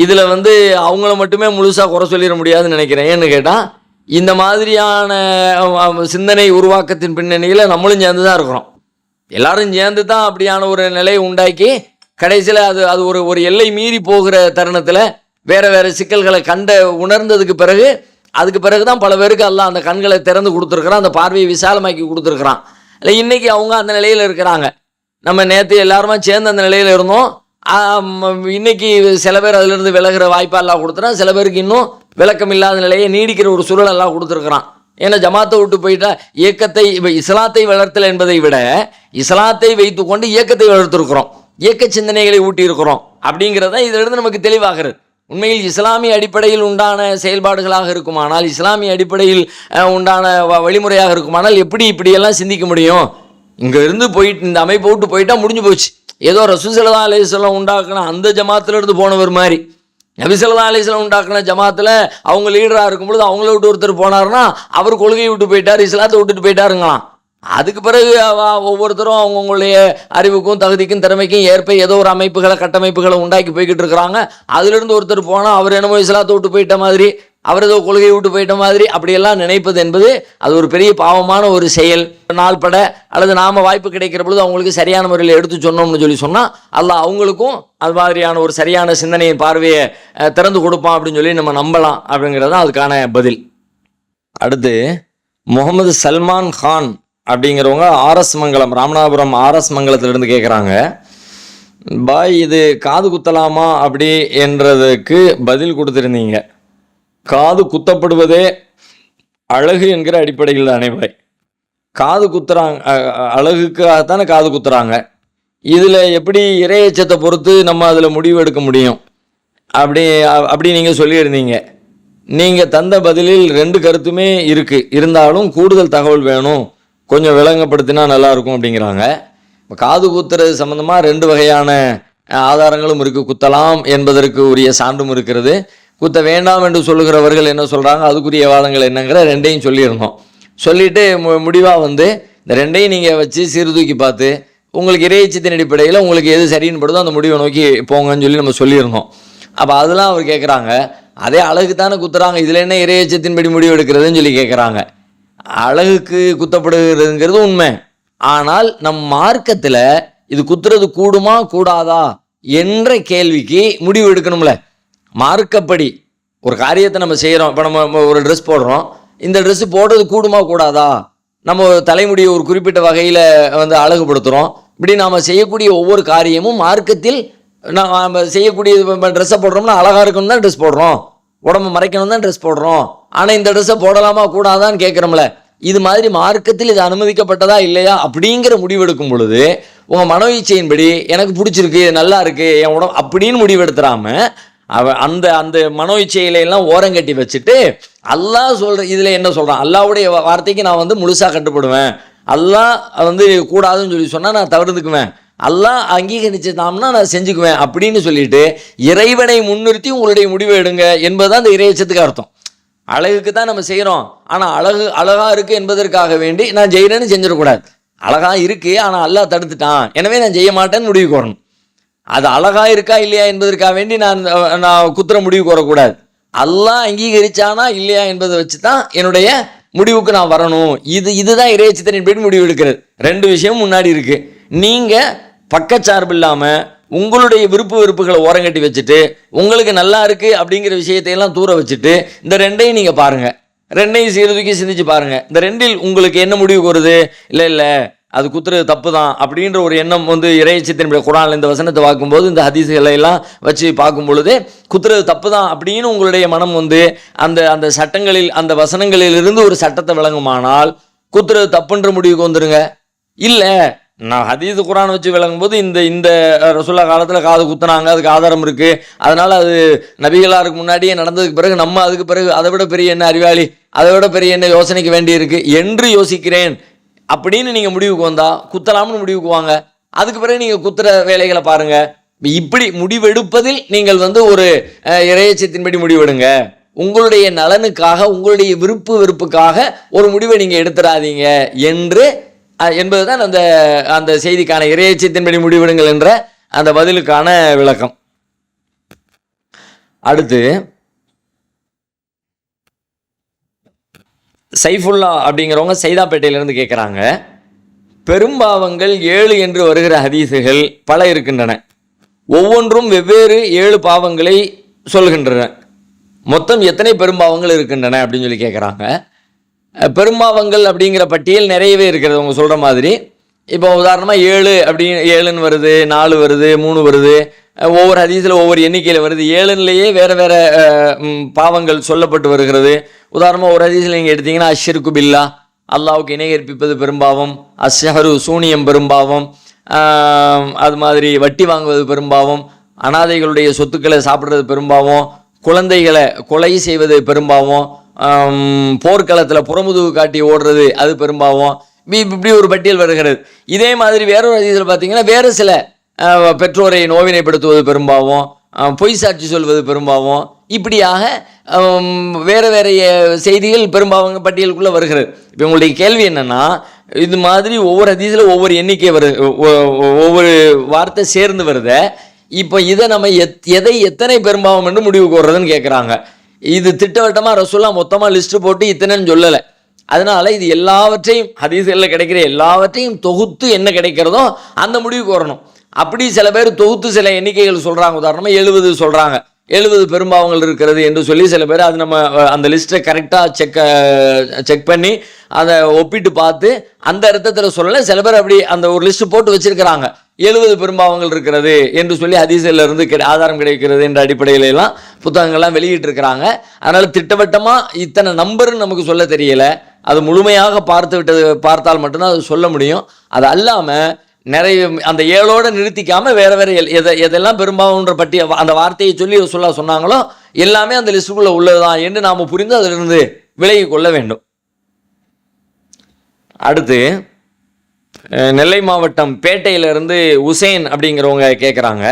இதில் வந்து அவங்கள மட்டுமே முழுசாக குறை சொல்லிட முடியாதுன்னு நினைக்கிறேன். ஏன்னு கேட்டால் இந்த மாதிரியான சிந்தனை உருவாக்கத்தின் பின்னணியில் நம்மளும் சேர்ந்து தான் இருக்கிறோம். எல்லாரும் சேர்ந்து தான் அப்படியான ஒரு நிலையை உண்டாக்கி கடைசியில் அது ஒரு எல்லை மீறி போகிற தருணத்தில் வேறு சிக்கல்களை உணர்ந்ததுக்கு பிறகு அதுக்கு பிறகு தான் பல பேருக்கு எல்லாம் அந்த கண்களை திறந்து கொடுத்துருக்குறான், அந்த பார்வையை விசாலமாக்கி கொடுத்துருக்குறான். இல்லை இன்றைக்கி அவங்க அந்த நிலையில் இருக்கிறாங்க. நம்ம நேற்று எல்லாருமே சேர்ந்து அந்த நிலையில் இருந்தோம். இன்னைக்கு சில பேர் அதிலிருந்து விலகிற வாய்ப்பாக எல்லாம் கொடுத்துறான். சில பேருக்கு இன்னும் விளக்கம் இல்லாத நிலையை நீடிக்கிற ஒரு சூழல் எல்லாம் கொடுத்துருக்குறான். ஏன்னா ஜமாத்தை விட்டு போயிட்டா இயக்கத்தை, இப்போ இஸ்லாத்தை வளர்த்தல் என்பதை விட இஸ்லாத்தை வைத்து கொண்டு இயக்கத்தை வளர்த்துருக்குறோம், இயக்க சிந்தனைகளை ஊட்டி இருக்கிறோம் அப்படிங்கிறத இதிலிருந்து நமக்கு தெளிவாகிறது. உண்மையில் இஸ்லாமிய அடிப்படையில் உண்டான செயல்பாடுகளாக இருக்குமானால், இஸ்லாமிய அடிப்படையில் உண்டான வழிமுறையாக இருக்குமானால் எப்படி இப்படியெல்லாம் சிந்திக்க முடியும்? இங்கே இருந்து போயிட்டு இந்த அமைப்பை விட்டு போயிட்டா முடிஞ்சு போச்சு. ஏதோ ரசூல் ஸல்லல்லாஹு அலைஹி வஸல்லம் உண்டாக்குன அந்த ஜமாத்திலிருந்து போனவர் மாதிரி, நபி ஸல்லல்லாஹு அலைஹி வஸல்லம் உண்டாக்குன ஜமாத்தில் அவங்க லீடராக இருக்கும்பொழுது அவங்கள விட்டு ஒருத்தர் போனார்னா அவர் கொள்கையை விட்டு போயிட்டார், இஸ்லாத்தை விட்டுட்டு போயிட்டாருங்களாம். அதுக்கு பிறகு ஒவ்வொருத்தரும் அவங்கவுங்களுடைய அறிவுக்கும் தகுதிக்கும் திறமைக்கும் ஏற்ப ஏதோ ஒரு அமைப்புகளை கட்டமைப்புகளை உண்டாக்கி போய்கிட்டு இருக்கிறாங்க. அதுலேருந்து ஒருத்தர் போனால் அவர் என்னமோ இஸ்லாத்தை விட்டு போயிட்ட மாதிரி, அவர் ஏதோ கொள்கையை விட்டு போயிட்ட மாதிரி அப்படியெல்லாம் நினைப்பது என்பது அது ஒரு பெரிய பாவமான ஒரு செயல். நாள்பட அல்லது நாம் வாய்ப்பு கிடைக்கிற பொழுது அவங்களுக்கு சரியான முறையில் எடுத்து சொன்னோம்னு சொன்னால் அல்லாஹ் அவங்களுக்கும் அது மாதிரியான ஒரு சரியான சிந்தனையின் பார்வையை திறந்து கொடுப்பான் அப்படின்னு சொல்லி நம்ம நம்பலாம். அப்படிங்கிறது தான் அதுக்கான பதில். அடுத்து முகமது சல்மான் கான் அப்படிங்கிறவங்க ஆர்எஸ் மங்கலம், ராமநாதபுரம் ஆர்எஸ் மங்கலத்திலிருந்து கேட்குறாங்க. பாய், இது காது குத்தலாமா அப்படி என்றதுக்கு பதில் கொடுத்துருந்தீங்க. காது குத்தப்படுவதே அழகு என்கிற அடிப்படையில் தானே பாய்? காது குத்துறாங்க, அழகுக்காகத்தானே காது குத்துறாங்க. இதில் எப்படி இறையச்சத்தை பொறுத்து நம்ம அதில் முடிவு எடுக்க முடியும்? அப்படி நீங்கள் சொல்லியிருந்தீங்க. நீங்கள் தந்த பதிலில் 2 கருத்துமே இருக்குது, இருந்தாலும் கூடுதல் தகவல் வேணும், கொஞ்சம் விளங்கப்படுத்தினா நல்லாயிருக்கும் அப்படிங்கிறாங்க. இப்போ காது குத்துறது சம்மந்தமாக 2 வகையான ஆதாரங்களும் இருக்குது. குத்தலாம் என்பதற்கு உரிய சான்றும் இருக்கிறது, குத்த வேண்டாம் என்று சொல்லுகிறவர்கள் என்ன சொல்கிறாங்க, அதுக்குரிய வாதங்கள் என்னங்கிற ரெண்டையும் சொல்லியிருந்தோம். சொல்லிவிட்டு முடிவாக வந்து இந்த ரெண்டையும் நீங்கள் வச்சு சீர்தூக்கி பார்த்து உங்களுக்கு இறையச்சத்தின் அடிப்படையில் உங்களுக்கு எது சரின்னு படுதோ அந்த முடிவை நோக்கி போங்கன்னு சொல்லி நம்ம சொல்லியிருந்தோம். அப்போ அதெல்லாம் அவர் கேட்குறாங்க, அதே அழகு தானே குத்துறாங்க, இதில் என்ன இறையச்சத்தின்படி முடிவு எடுக்கிறதுன்னு சொல்லி கேட்குறாங்க. அழகுக்கு குத்தப்படுகிறதுங்கிறது உண்மை. ஆனால் நம் மார்க்கத்தில் இது குத்துறது கூடுமா கூடாதா என்ற கேள்விக்கு முடிவு எடுக்கணும்ல. மார்க்கப்படி ஒரு காரியத்தை நம்ம செய்கிறோம். இப்போ நம்ம ஒரு ட்ரெஸ் போடுறோம், இந்த ட்ரெஸ்ஸு போடுறது கூடுமா கூடாதா, நம்ம தலைமுடியை ஒரு குறிப்பிட்ட வகையில் வந்து அழகுபடுத்துகிறோம். இப்படி நாம் செய்யக்கூடிய ஒவ்வொரு காரியமும் மார்க்கத்தில் நம்ம செய்யக்கூடிய ட்ரெஸ்ஸை போடுறோம்னா அழகாக இருக்கணும் தான் ட்ரெஸ் போடுறோம், உடம்பு மறைக்கணும் தான் ட்ரெஸ் போடுறோம். ஆனால் இந்த ட்ரெஸ்ஸை போடலாமா கூடாதான்னு கேட்குறோம்ல. இது மாதிரி மார்க்கத்தில் இது அனுமதிக்கப்பட்டதா இல்லையா அப்படிங்கிற முடிவெடுக்கும் பொழுது உங்கள் மனோ இச்சையின்படி எனக்கு பிடிச்சிருக்கு, நல்லா இருக்குது, என் உடம்பு அப்படின்னு முடிவெடுத்துறாம அந்த அந்த மனோ இச்சையிலெல்லாம் ஓரங்கட்டி வச்சுட்டு அல்லாஹ் சொல்கிற இதில் என்ன சொல்கிறான், அல்லாஹ்வுடைய வார்த்தைக்கு நான் வந்து முழுசாக கட்டுப்படுவேன், அல்லாஹ் வந்து கூடாதுன்னு சொல்லி சொன்னால் நான் தவிர்த்துக்குவேன், அல்லாஹ் அங்கீகரிச்சுதாம்னா நான் செஞ்சுக்குவேன் அப்படின்னு சொல்லிட்டு இறைவனை முன்னிறுத்தி உங்களுடைய முடிவை எடுங்க என்பதுதான் இந்த இறையச்சத்துக்கு அர்த்தம். அழகுக்கு தான் நம்ம செய்கிறோம், ஆனால் அழகாக இருக்குது என்பதற்காக வேண்டி நான் செய்கிறேன்னு செஞ்சிடக்கூடாது. அழகாக இருக்குது ஆனால் அல்லாஹ் தடுத்துட்டான், எனவே நான் செய்ய மாட்டேன்னு முடிவு கோரணும். அது அழகாக இருக்கா இல்லையா என்பதற்காக வேண்டி நான் குத்துற முடிவு கோரக்கூடாது. அல்லாஹ் அங்கீகரிச்சானா இல்லையா என்பதை வச்சு தான் என்னுடைய முடிவுக்கு நான் வரணும். இதுதான் இறையச்சத்தின்படி முடிவு எடுக்கிறது. ரெண்டு விஷயம் முன்னாடி இருக்குது. நீங்கள் பக்கச்சார்பு இல்லாமல் உங்களுடைய வெறுப்புகளை ஓரங்கட்டி வச்சுட்டு உங்களுக்கு நல்லா இருக்குது அப்படிங்கிற விஷயத்தையெல்லாம் தூர வச்சுட்டு இந்த ரெண்டையும் நீங்கள் பாருங்கள், ரெண்டையும் சீர்தூக்கி சிந்திச்சு பாருங்கள். இந்த ரெண்டில் உங்களுக்கு என்ன முடிவு வருது, இல்லை அது குத்துறது தப்பு தான் அப்படின்ற ஒரு எண்ணம் வந்து இறையச்சத்தினுடைய குர்ஆனில் இந்த வசனத்தை பார்க்கும்போது இந்த ஹதீஸ்களை எல்லாம் வச்சு பார்க்கும் பொழுது குத்துறது தப்பு தான் அப்படின்னு உங்களுடைய மனம் வந்து அந்த அந்த சட்டங்களில் அந்த வசனங்களிலிருந்து ஒரு சட்டத்தை விளங்குமானால் குத்துறது தப்புன்ற முடிவுக்கு வந்துடுங்க. இல்லை நான் ஹதீஸ் குர்ஆன் வச்சு விளங்கும்போது இந்த ரசூலுல்லாஹ் காலத்தில் காது குத்துனாங்க, அதுக்கு ஆதாரம் இருக்குது, அதனால் அது நபிகளாருக்கு முன்னாடியே நடந்ததுக்கு பிறகு நம்ம அதுக்கு பிறகு அதை விட பெரிய என்ன அறிவாளி, அதை விட பெரிய என்ன யோசனைக்கு வேண்டி இருக்குது என்று யோசிக்கிறேன் அப்படின்னு நீங்கள் முடிவுக்கு வந்தால் குத்தலாம்னு முடிவுக்கு வாங்க. அதுக்கு பிறகு நீங்கள் குத்துற வேலைகளை பாருங்கள். இப்படி முடிவெடுப்பதில் நீங்கள் வந்து ஒரு இறையச்சத்தின்படி முடிவெடுங்க. உங்களுடைய நலனுக்காக உங்களுடைய வெறுப்புக்காக ஒரு முடிவை நீங்கள் எடுத்துடாதீங்க என்பதுதான் அந்த செய்திக்கான இறையச்சத்தின்படி முடிவெடுங்கள் என்ற அந்த பதிலுக்கான விளக்கம். அடுத்து சைஃபுல்லா அப்படிங்கிறவங்க சைதாப்பேட்டையிலிருந்து கேட்குறாங்க, பெரும்பாவங்கள் 7 என்று வருகிற ஹதீஸுகள் பல இருக்கின்றன, ஒவ்வொன்றும் வெவ்வேறு 7 பாவங்களை சொல்கின்றன, மொத்தம் எத்தனை பெரும்பாவங்கள் இருக்கின்றன அப்படின்னு சொல்லி கேட்குறாங்க. பெரும்பாவங்கள் அப்படிங்கிற பட்டியல் நிறையவே இருக்கிறது அவங்க சொல்கிற மாதிரி. இப்போ உதாரணமாக 7ன்னு வருது, 4 வருது, 3 வருது, ஒவ்வொரு ஹதீஸில் ஒவ்வொரு எண்ணிக்கையில் வருது. 7லேயே வேறு வேறு பாவங்கள் சொல்லப்பட்டு வருகிறது. உதாரணமாக ஒரு ஹதீஸில் நீங்கள் எடுத்தீங்கன்னா அஷ்ஷிர்கு பில்லா, அல்லாஹ்வுக்கு இணை கற்பிப்பது பெரும்பாவம், அஸ்ஸஹரு சூனியம் பெரும்பாவம், அது மாதிரி வட்டி வாங்குவது பெரும்பாவம், அனாதைகளுடைய சொத்துக்களை சாப்பிட்றது பெரும்பாவம், குழந்தைகளை கொலை செய்வது பெரும்பாவம், போர்க்களத்தில் புறமுதுகு காட்டி ஓடுறது அது பெரும்பாவம். இப்படி ஒரு பட்டியல் வருகிறது. இதே மாதிரி வேறொரு ஹதீஸில் பார்த்தீங்கன்னா வேறு சில பெற்றோரை நோவினைப்படுத்துவது பெரும்பாவம், பொய் சாட்சி சொல்வது பெரும்பாவம், இப்படியாக வேறு வேறு செய்திகள் பெரும்பாவங்க பட்டியலுக்குள்ளே வருகிறது. இப்போ உங்களுடைய கேள்வி என்னென்னா, இது மாதிரி ஒவ்வொரு ஹதீஸில் ஒவ்வொரு எண்ணிக்கை வருது, ஒவ்வொரு வார்த்தை சேர்ந்து வருத, இப்போ இதை நம்ம எதை எத்தனை பெரும்பாவம் என்று முடிவு கோர்றதுன்னு கேட்குறாங்க. இது திட்டவட்டமாக ரசூலுல்லாஹ் மொத்தமாக லிஸ்ட்டு போட்டு இத்தனைன்னு சொல்லலை. அதனால் இது எல்லாவற்றையும் ஹதீஸ்களில் கிடைக்கிற எல்லாவற்றையும் தொகுத்து என்ன கிடைக்கிறதோ அந்த முடிவு கோரணும். அப்படி சில பேர் தொகுத்து சில எண்ணிக்கைகள் சொல்கிறாங்க. உதாரணமாக 70 சொல்கிறாங்க, 70 பெரும்பாவங்கள் இருக்கிறது என்று சொல்லி சில பேர் அது நம்ம அந்த லிஸ்ட்டை கரெக்டாக செக் பண்ணி அதை ஒப்பிட்டு பார்த்து அந்த அர்த்தத்தில் சொல்லலை. சில பேர் அப்படி அந்த ஒரு லிஸ்ட்டு போட்டு வச்சுருக்கிறாங்க, 70 பெரும்பாவங்கள் இருக்கிறது என்று சொல்லி ஹதீஸிலிருந்து ஆதாரம் கிடைக்கிறது என்ற அடிப்படையில எல்லாம் புத்தகங்கள்லாம் வெளியிட்டிருக்கிறாங்க. அதனால் திட்டவட்டமாக இத்தனை நம்பர்னு நமக்கு சொல்ல தெரியலை. அது முழுமையாக பார்த்தால் மட்டும்தான் அது சொல்ல முடியும். அது அல்லாமல் நிறைய அந்த 7ஓட நிறுத்திக்காமல் வேறு வேறு எதெல்லாம் பெரும்பாவன்ற அந்த வார்த்தையை சொல்லி சொன்னாங்களோ எல்லாமே அந்த லிஸ்ட்டுக்குள்ளே உள்ளது தான் என்று நாம் புரிந்து அதிலிருந்து விலகி கொள்ள வேண்டும். அடுத்து நெல்லை மாவட்டம் பேட்டையிலிருந்து உசேன் அப்படிங்கிறவங்க கேட்குறாங்க,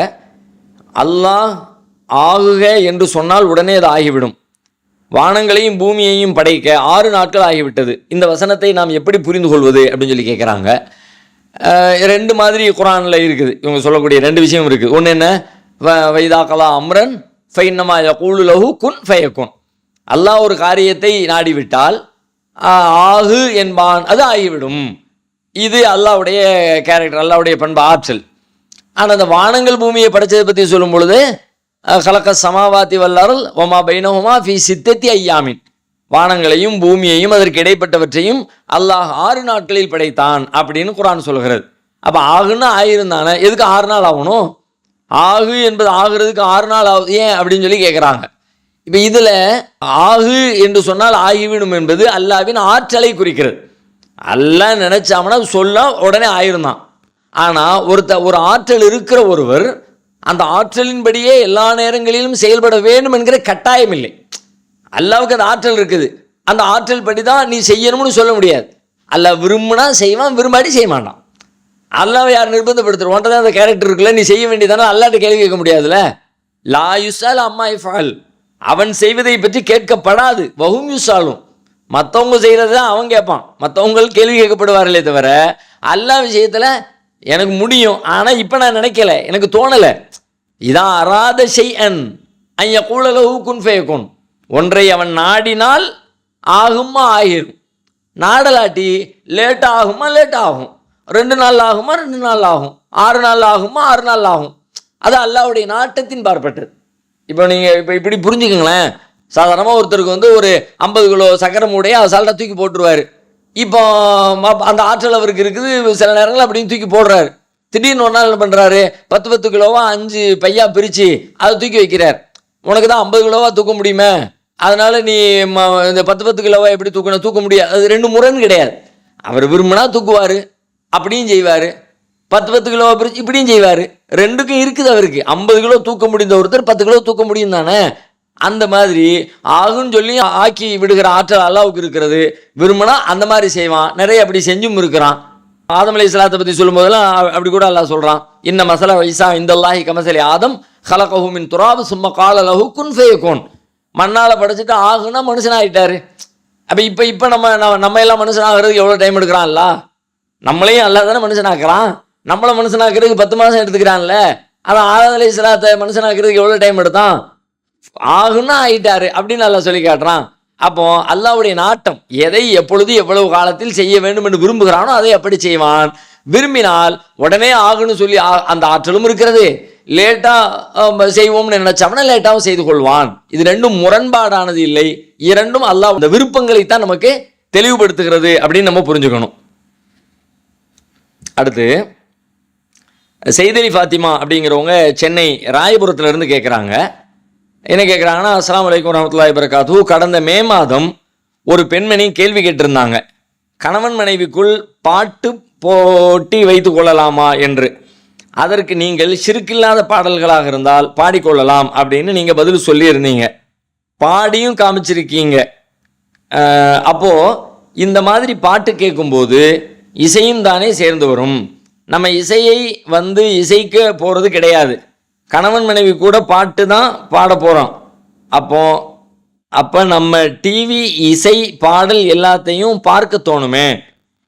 அல்லாஹ் ஆகுக என்று சொன்னால் உடனே அது ஆகிவிடும். வானங்களையும் பூமியையும் படைக்க 6 நாட்கள் ஆகிவிட்டது. இந்த வசனத்தை நாம் எப்படி புரிந்து கொள்வது அப்படின்னு சொல்லி கேட்குறாங்க. 2 மாதிரி குரானில் இருக்குது. இவங்க சொல்லக்கூடிய 2 விஷயம் இருக்குது. ஒன்று என்ன, வைதாக்கலா அம்ரன் ஃபைன்னமா யகூலு லஹு குன் ஃபயகுன். அல்லாஹ் ஒரு காரியத்தை நாடிவிட்டால் ஆகு என்பான், அது ஆகிவிடும். இது அல்லாஹ்வுடைய கேரக்டர், அல்லாஹ்வுடைய பண்பு, ஆற்றல். ஆனால் அந்த வானங்கள் பூமியை படைச்சதை பற்றி சொல்லும் பொழுது கலக்க சமாவாத்தி வல்லாரல் ஒமா பைனஹுமா ஃபி சித்தத்தி ஐயாமின், வானங்களையும் பூமியையும் அதற்கு இடைப்பட்டவற்றையும் அல்லாஹ் 6 நாட்களில் படைத்தான் அப்படின்னு குரான் சொல்கிறது. அப்போ ஆகுன்னா ஆகியிருந்தானே, எதுக்கு 6 நாள் ஆகணும்? ஆகு என்பது ஆகிறதுக்கு 6 நாள் ஆகுது ஏன் அப்படின்னு சொல்லி கேட்குறாங்க. இப்போ இதில் ஆகு என்று சொன்னால் ஆகிவிடும் என்பது அல்லாஹ்வின் ஆற்றலை குறிக்கிறது. அல்லாஹ் நினைச்சாமனா சொல்ல உடனே ஆயிருந்தான். ஆனால் ஒரு ஆற்றல் இருக்கிற ஒருவர் அந்த ஆற்றலின்படியே எல்லா நேரங்களிலும் செயல்பட வேண்டும் என்கிற கட்டாயம் இல்லை. அல்லாவுக்கு அந்த ஆற்றல் இருக்குது. அந்த ஆற்றல் படி தான் நீ செய்யணும்னு சொல்ல முடியாது. அல்லாஹ் விரும்பினா செய்வான், விரும்பாடி செய்ய மாட்டான். அல்லாவை யார் நிர்பந்தப்படுத்துற? ஒன்றை தான் அந்த கேரக்டர் இருக்குல்ல, நீ செய்ய வேண்டியதானே. அல்லாட்ட கேள்வி கேட்க முடியாதுல்ல. லா யுசால் அம்மா இஃபால், அவன் செய்வதை பற்றி கேட்கப்படாது. வஹும் யுசாலும், மற்றவங்க செய்கிறது தான் அவன் கேட்பான். மற்றவங்க கேள்வி கேட்கப்படுவார்களே தவிர அல்லாஹ் விஷயத்தில் எனக்கு முடியும், ஆனால் இப்போ நான் நினைக்கல, எனக்கு தோணலை. இதான் அராத ஷைஅன் அன் யகூல லஹு குன் ஃபயகுன். ஒன்றை அவன் நாடினால் ஆகுமா ஆகிரும். நாடலாட்டி லேட் ஆகுமா லேட் ஆகும், 2 நாள் ஆகுமா 2 நாள் ஆகும், 6 நாள் ஆகுமா 6 நாள் ஆகும். அது அல்லாஹ்வுடைய நாட்டத்தின் பார்ப்பட்டது. இப்போ நீங்கள் இப்படி புரிஞ்சுக்கங்களேன். சாதாரணமாக ஒருத்தருக்கு வந்து ஒரு 50 கிலோ சக்கரை மூடையை அசால்ட்டாக தூக்கி போட்டுருவார். இப்போ அந்த ஆற்றல் அவருக்கு இருக்குது. சில நேரங்கள் அப்படின்னு தூக்கி போடுறாரு. திடீர்னு ஒரு நாள் என்ன பண்ணுறாரு, 10 கிலோவா 5 பையா பிரித்து அதை தூக்கி வைக்கிறார். உனக்கு தான் 50 கிலோவா தூக்க முடியுமே, அதனால் நீ இந்த 10 கிலோவா எப்படி தூக்கணும்? தூக்க முடியாது. அது 2 முறைன்னு கிடையாது. அவர் விரும்பினா தூக்குவார், அப்படியும் செய்வார். 10 கிலோவா பிரித்து இப்படியும் செய்வார். 2க்கும் இருக்குது அவருக்கு. 50 கிலோ தூக்க முடிந்த ஒருத்தர் 10 கிலோ தூக்க முடியும் தானே. அந்த மாதிரி ஆகுன்னு சொல்லி ஆக்கி விடுகிற ஆற்றல் அல்லாவுக்கு இருக்கிறது. விரும்பினா அந்த மாதிரி செய்வான். நிறைய அப்படி செஞ்சும் இருக்கிறான். ஆதம் அலைஹிஸ்ஸலாத்தை பற்றி சொல்லும் போதெல்லாம் அப்படி கூட அல்லாஹ் சொல்கிறான். இன்ன மசல வைசா இந்தல்லாஹி கமசலி ஆதம் ஹலகஹு மின் துராப் சும்ம கால லஹு குன் ஃபயகுன். மண்ணால் படைச்சிட்டு ஆகுனா மனுஷனாகிட்டாரு. அப்போ இப்போ நம்ம எல்லாம் மனுஷனாகிறதுக்கு எவ்வளோ டைம் எடுக்கிறான்ல? நம்மளையும் அல்லாஹ் தானே மனுஷனாக்குறான். நம்மளை மனுஷனாக்கிறதுக்கு 10 மாதம் எடுத்துக்கிறான்ல. ஆனால் ஆதம் அலைஹிஸ்ஸலாத்தை மனுஷனாக்கிறதுக்கு எவ்வளோ டைம் எடுத்தான்? ஆகுன்னா ஆகிட்டாரு அப்படின்னு அல்லாஹ் சொல்லி காட்டுறான். அப்போ அல்லாஹ்வுடைய நாட்டம் எதை எப்பொழுது எவ்வளவு காலத்தில் செய்ய வேண்டும் என்று விரும்புகிறானோ அதை அப்படி செய்வான். விரும்பினால் உடனே ஆகுன்னு சொல்லி அந்த ஆற்றலும் இருக்கிறது. லேட்டாக செய்வோம்னு நினைச்சவன லேட்டாகவும் செய்து கொள்வான். இது 2ம் முரண்பாடானது இல்லை. 2ம் அல்லாஹ் இந்த விருப்பங்களைத்தான் நமக்கு தெளிவுபடுத்துகிறது அப்படின்னு நம்ம புரிஞ்சுக்கணும். அடுத்து செய்தலி ஃபாத்திமா அப்படிங்கிறவங்க சென்னை ராயபுரத்துலேருந்து கேட்குறாங்க. என்ன கேட்குறாங்கன்னா, அஸ்ஸலாமு அலைக்கும் வரஹ்மத்துல்லாஹி வபரகாத்துஹு. கடந்த மே மாதம் ஒரு பெண்மணி கேள்வி கேட்டிருந்தாங்க, கணவன் மனைவிக்குள் பாட்டு போட்டி வைத்து கொள்ளலாமா என்று. அதற்கு நீங்கள் ஷிர்கில்லாத பாடல்களாக இருந்தால் பாடிக்கொள்ளலாம் அப்படின்னு நீங்கள் பதில் சொல்லியிருந்தீங்க. பாடியும் காமிச்சிருக்கீங்க. அப்போது இந்த மாதிரி பாட்டு கேட்கும்போது இசையும் தானே சேர்ந்து வரும். நம்ம இசையை இசைக்க போகிறது கிடையாது. கணவன் மனைவி கூட பாட்டு தான் பாட போகிறோம். அப்போ நம்ம டிவி இசை பாடல் எல்லாத்தையும் பார்க்க தோணுமே.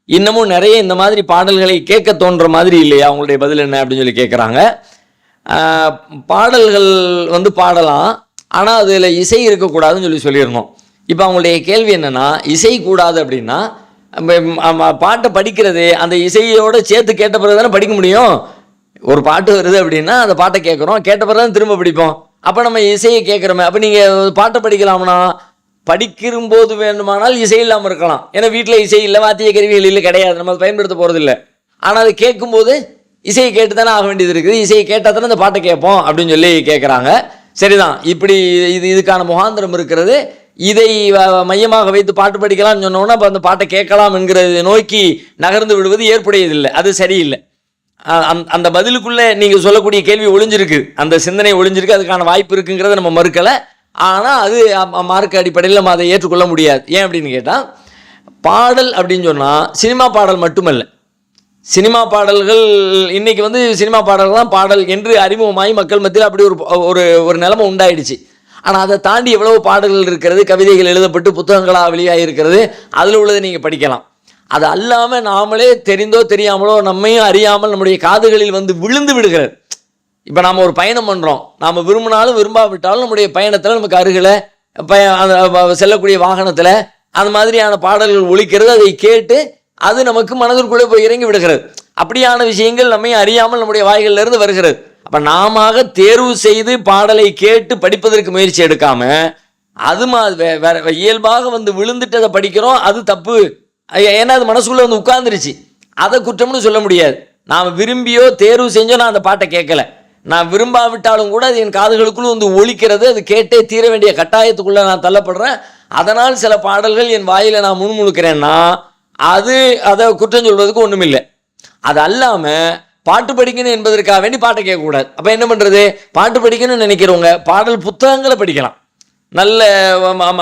இன்னமும் நிறைய இந்த மாதிரி பாடல்களை கேட்க தோன்ற மாதிரி இல்லையா? அவங்களுடைய பதில் என்ன அப்படின்னு சொல்லி கேட்குறாங்க. பாடல்கள் பாடலாம், ஆனால் அதில் இசை இருக்கக்கூடாதுன்னு சொல்லியிருந்தோம். இப்போ அவங்களுடைய கேள்வி என்னென்னா, இசை கூடாது அப்படின்னா பாட்டை படிக்கிறது அந்த இசையோடு சேர்த்து கேட்ட பிறகு தானே படிக்க முடியும். ஒரு பாட்டு வருது அப்படின்னா அந்த பாட்டை கேட்குறோம், கேட்ட பிறகு தான் திரும்ப படிப்போம். அப்போ நம்ம இசையை கேட்குறோமே. அப்போ நீங்கள் பாட்டை படிக்கலாம்னா படிக்கும்போது வேண்டுமானால் இசை இல்லாமல் இருக்கலாம். ஏன்னா வீட்டில் இசை இல்லை, வாத்திய கருவிகள் இல்லை, கிடையாது, நம்ம அதை பயன்படுத்த போகிறது இல்லை. ஆனால் அது கேட்கும்போது இசையை கேட்டு தானே ஆக வேண்டியது இருக்குது. இசையை கேட்டால் தானே அந்த பாட்டை கேட்போம் அப்படின்னு சொல்லி கேட்குறாங்க. சரிதான், இப்படி இதுக்கான முகாந்திரம் இருக்கிறது. இதை மையமாக வைத்து பாட்டு படிக்கலாம்னு சொன்னோன்னா அப்போ அந்த பாட்டை கேட்கலாம் என்கிறத நோக்கி நகர்ந்து விடுவது ஏற்புடையதில்லை, அது சரியில்லை. அந்த பதிலுக்குள்ளே நீங்கள் சொல்லக்கூடிய கேள்வி ஒளிஞ்சிருக்கு, அந்த சிந்தனை ஒளிஞ்சிருக்கு, அதுக்கான வாய்ப்பு இருக்குங்கிறத நம்ம மறுக்கலை. ஆனால் அது மார்க்க அடிப்படையில் நம்ம அதை ஏற்றுக்கொள்ள முடியாது. ஏன் அப்படின்னு கேட்டால், பாடல் அப்படின்னு சொன்னால் சினிமா பாடல் மட்டுமல்ல. சினிமா பாடல்கள் இன்னைக்கு வந்து சினிமா பாடல்கள் தான் பாடல் என்று அறிமுகமாகி மக்கள் மத்தியில் அப்படி ஒரு ஒரு நிலைமை உண்டாயிடுச்சு. ஆனால் அதை தாண்டி எவ்வளவு பாடல்கள் இருக்கிறது, கவிதைகள் எழுதப்பட்டு புத்தகங்களாக வெளியாக இருக்கிறது, அதில் உள்ளதை நீங்கள் படிக்கலாம். அது அல்லாமல் நாமளே தெரிந்தோ தெரியாமலோ நம்மையும் அறியாமல் நம்முடைய காதுகளில் வந்து விழுந்து விடுகிறது. இப்போ நாம் ஒரு பயணம் பண்ணுறோம், நாம் விரும்பினாலும் விரும்பாவிட்டாலும் நம்முடைய பயணத்தில் நமக்கு அருகில் செல்லக்கூடிய வாகனத்தில் அந்த மாதிரியான பாடல்கள் ஒலிக்கிறது. அதை கேட்டு அது நமக்கு மனதிற்குள்ளே போய் இறங்கி விடுகிறது. அப்படியான விஷயங்கள் நம்மை அறியாமல் நம்முடைய வாய்களிலிருந்து வருகிறது. அப்போ நாம தேர்வு செய்து பாடலை கேட்டு படிப்பதற்கு முயற்சி எடுக்காம அது வேற இயல்பாக வந்து விழுந்துட்டு அதை படிக்கிறோம். அது தப்பு. ஏன்னா அது மனசுக்குள்ளே வந்து உட்கார்ந்துருச்சு. அதை குற்றம்னு சொல்ல முடியாது. நாம் விரும்பியோ தேர்வு செஞ்சோ நான் அந்த பாட்டை கேட்கல, நான் விரும்பாவிட்டாலும் கூட அது என் காதுகளுக்குள்ள வந்து ஒலிக்கிறது. அது கேட்டே தீர வேண்டிய கட்டாயத்துக்குள்ளே நான் தள்ளப்படுறேன். அதனால் சில பாடல்கள் என் வாயில் நான் முணுமுணுக்கிறேன்னா அதை குற்றம் சொல்வதுக்கு ஒன்றும் இல்லை. அது அல்லாமல் பாட்டு படிக்கணும் என்பதற்காக வேண்டி பாட்டை கேட்கக்கூடாது. அப்போ என்ன பண்ணுறது? பாட்டு படிக்கணும்னு நினைக்கிறவங்க பாடல் புத்தகங்களை படிக்கலாம். நல்ல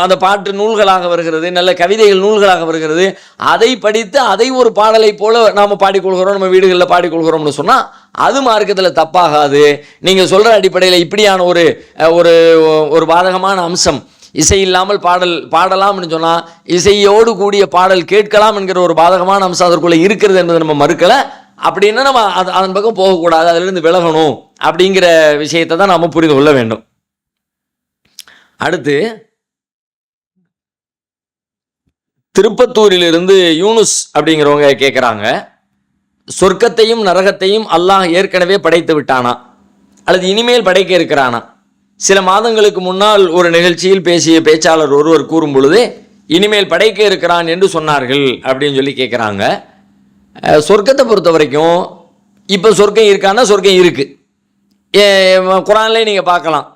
அந்த பாட்டு நூல்களாக வருகிறது, நல்ல கவிதைகள் நூல்களாக வருகிறது. அதை படித்து அதை ஒரு பாடலை போல நாம் பாடிக்கொள்கிறோம், நம்ம வீடுகளில் பாடிக்கொள்கிறோம்னு சொன்னால் அது மார்க்கத்தில் தப்பாகாது. நீங்கள் சொல்கிற அடிப்படையில் இப்படியான ஒரு ஒரு ஒரு பாதகமான அம்சம், இசை இல்லாமல் பாடலாம்னு சொன்னால் இசையோடு கூடிய பாடல் கேட்கலாம் என்கிற ஒரு பாதகமான அம்சம் அதற்குள்ளே இருக்கிறது என்பதை நம்ம மறுக்கலை. அப்படின்னா நம்ம அதன் பக்கம் போகக்கூடாது, அதிலிருந்து விலகணும் அப்படிங்கிற விஷயத்தை தான் நாம் புரிந்து கொள்ள வேண்டும். அடுத்து திருப்பத்தூரிலிருந்து யூனுஸ் அப்படிங்கிறவங்க கேட்குறாங்க, சொர்க்கத்தையும் நரகத்தையும் அல்லாஹ் ஏற்கனவே படைத்து விட்டானா அல்லது இனிமேல் படைக்க இருக்கிறானா? சில மாதங்களுக்கு முன்னால் ஒரு நிகழ்ச்சியில் பேசிய பேச்சாளர் ஒருவர் கூறும் பொழுது இனிமேல் படைக்க இருக்கிறான் என்று சொன்னார்கள் அப்படின்னு சொல்லி கேட்குறாங்க. சொர்க்கத்தை பொறுத்த வரைக்கும் இப்போ சொர்க்கம் இருக்கான்னா சொர்க்கம் இருக்குது. குரான்லேயே நீங்கள் பார்க்கலாம்,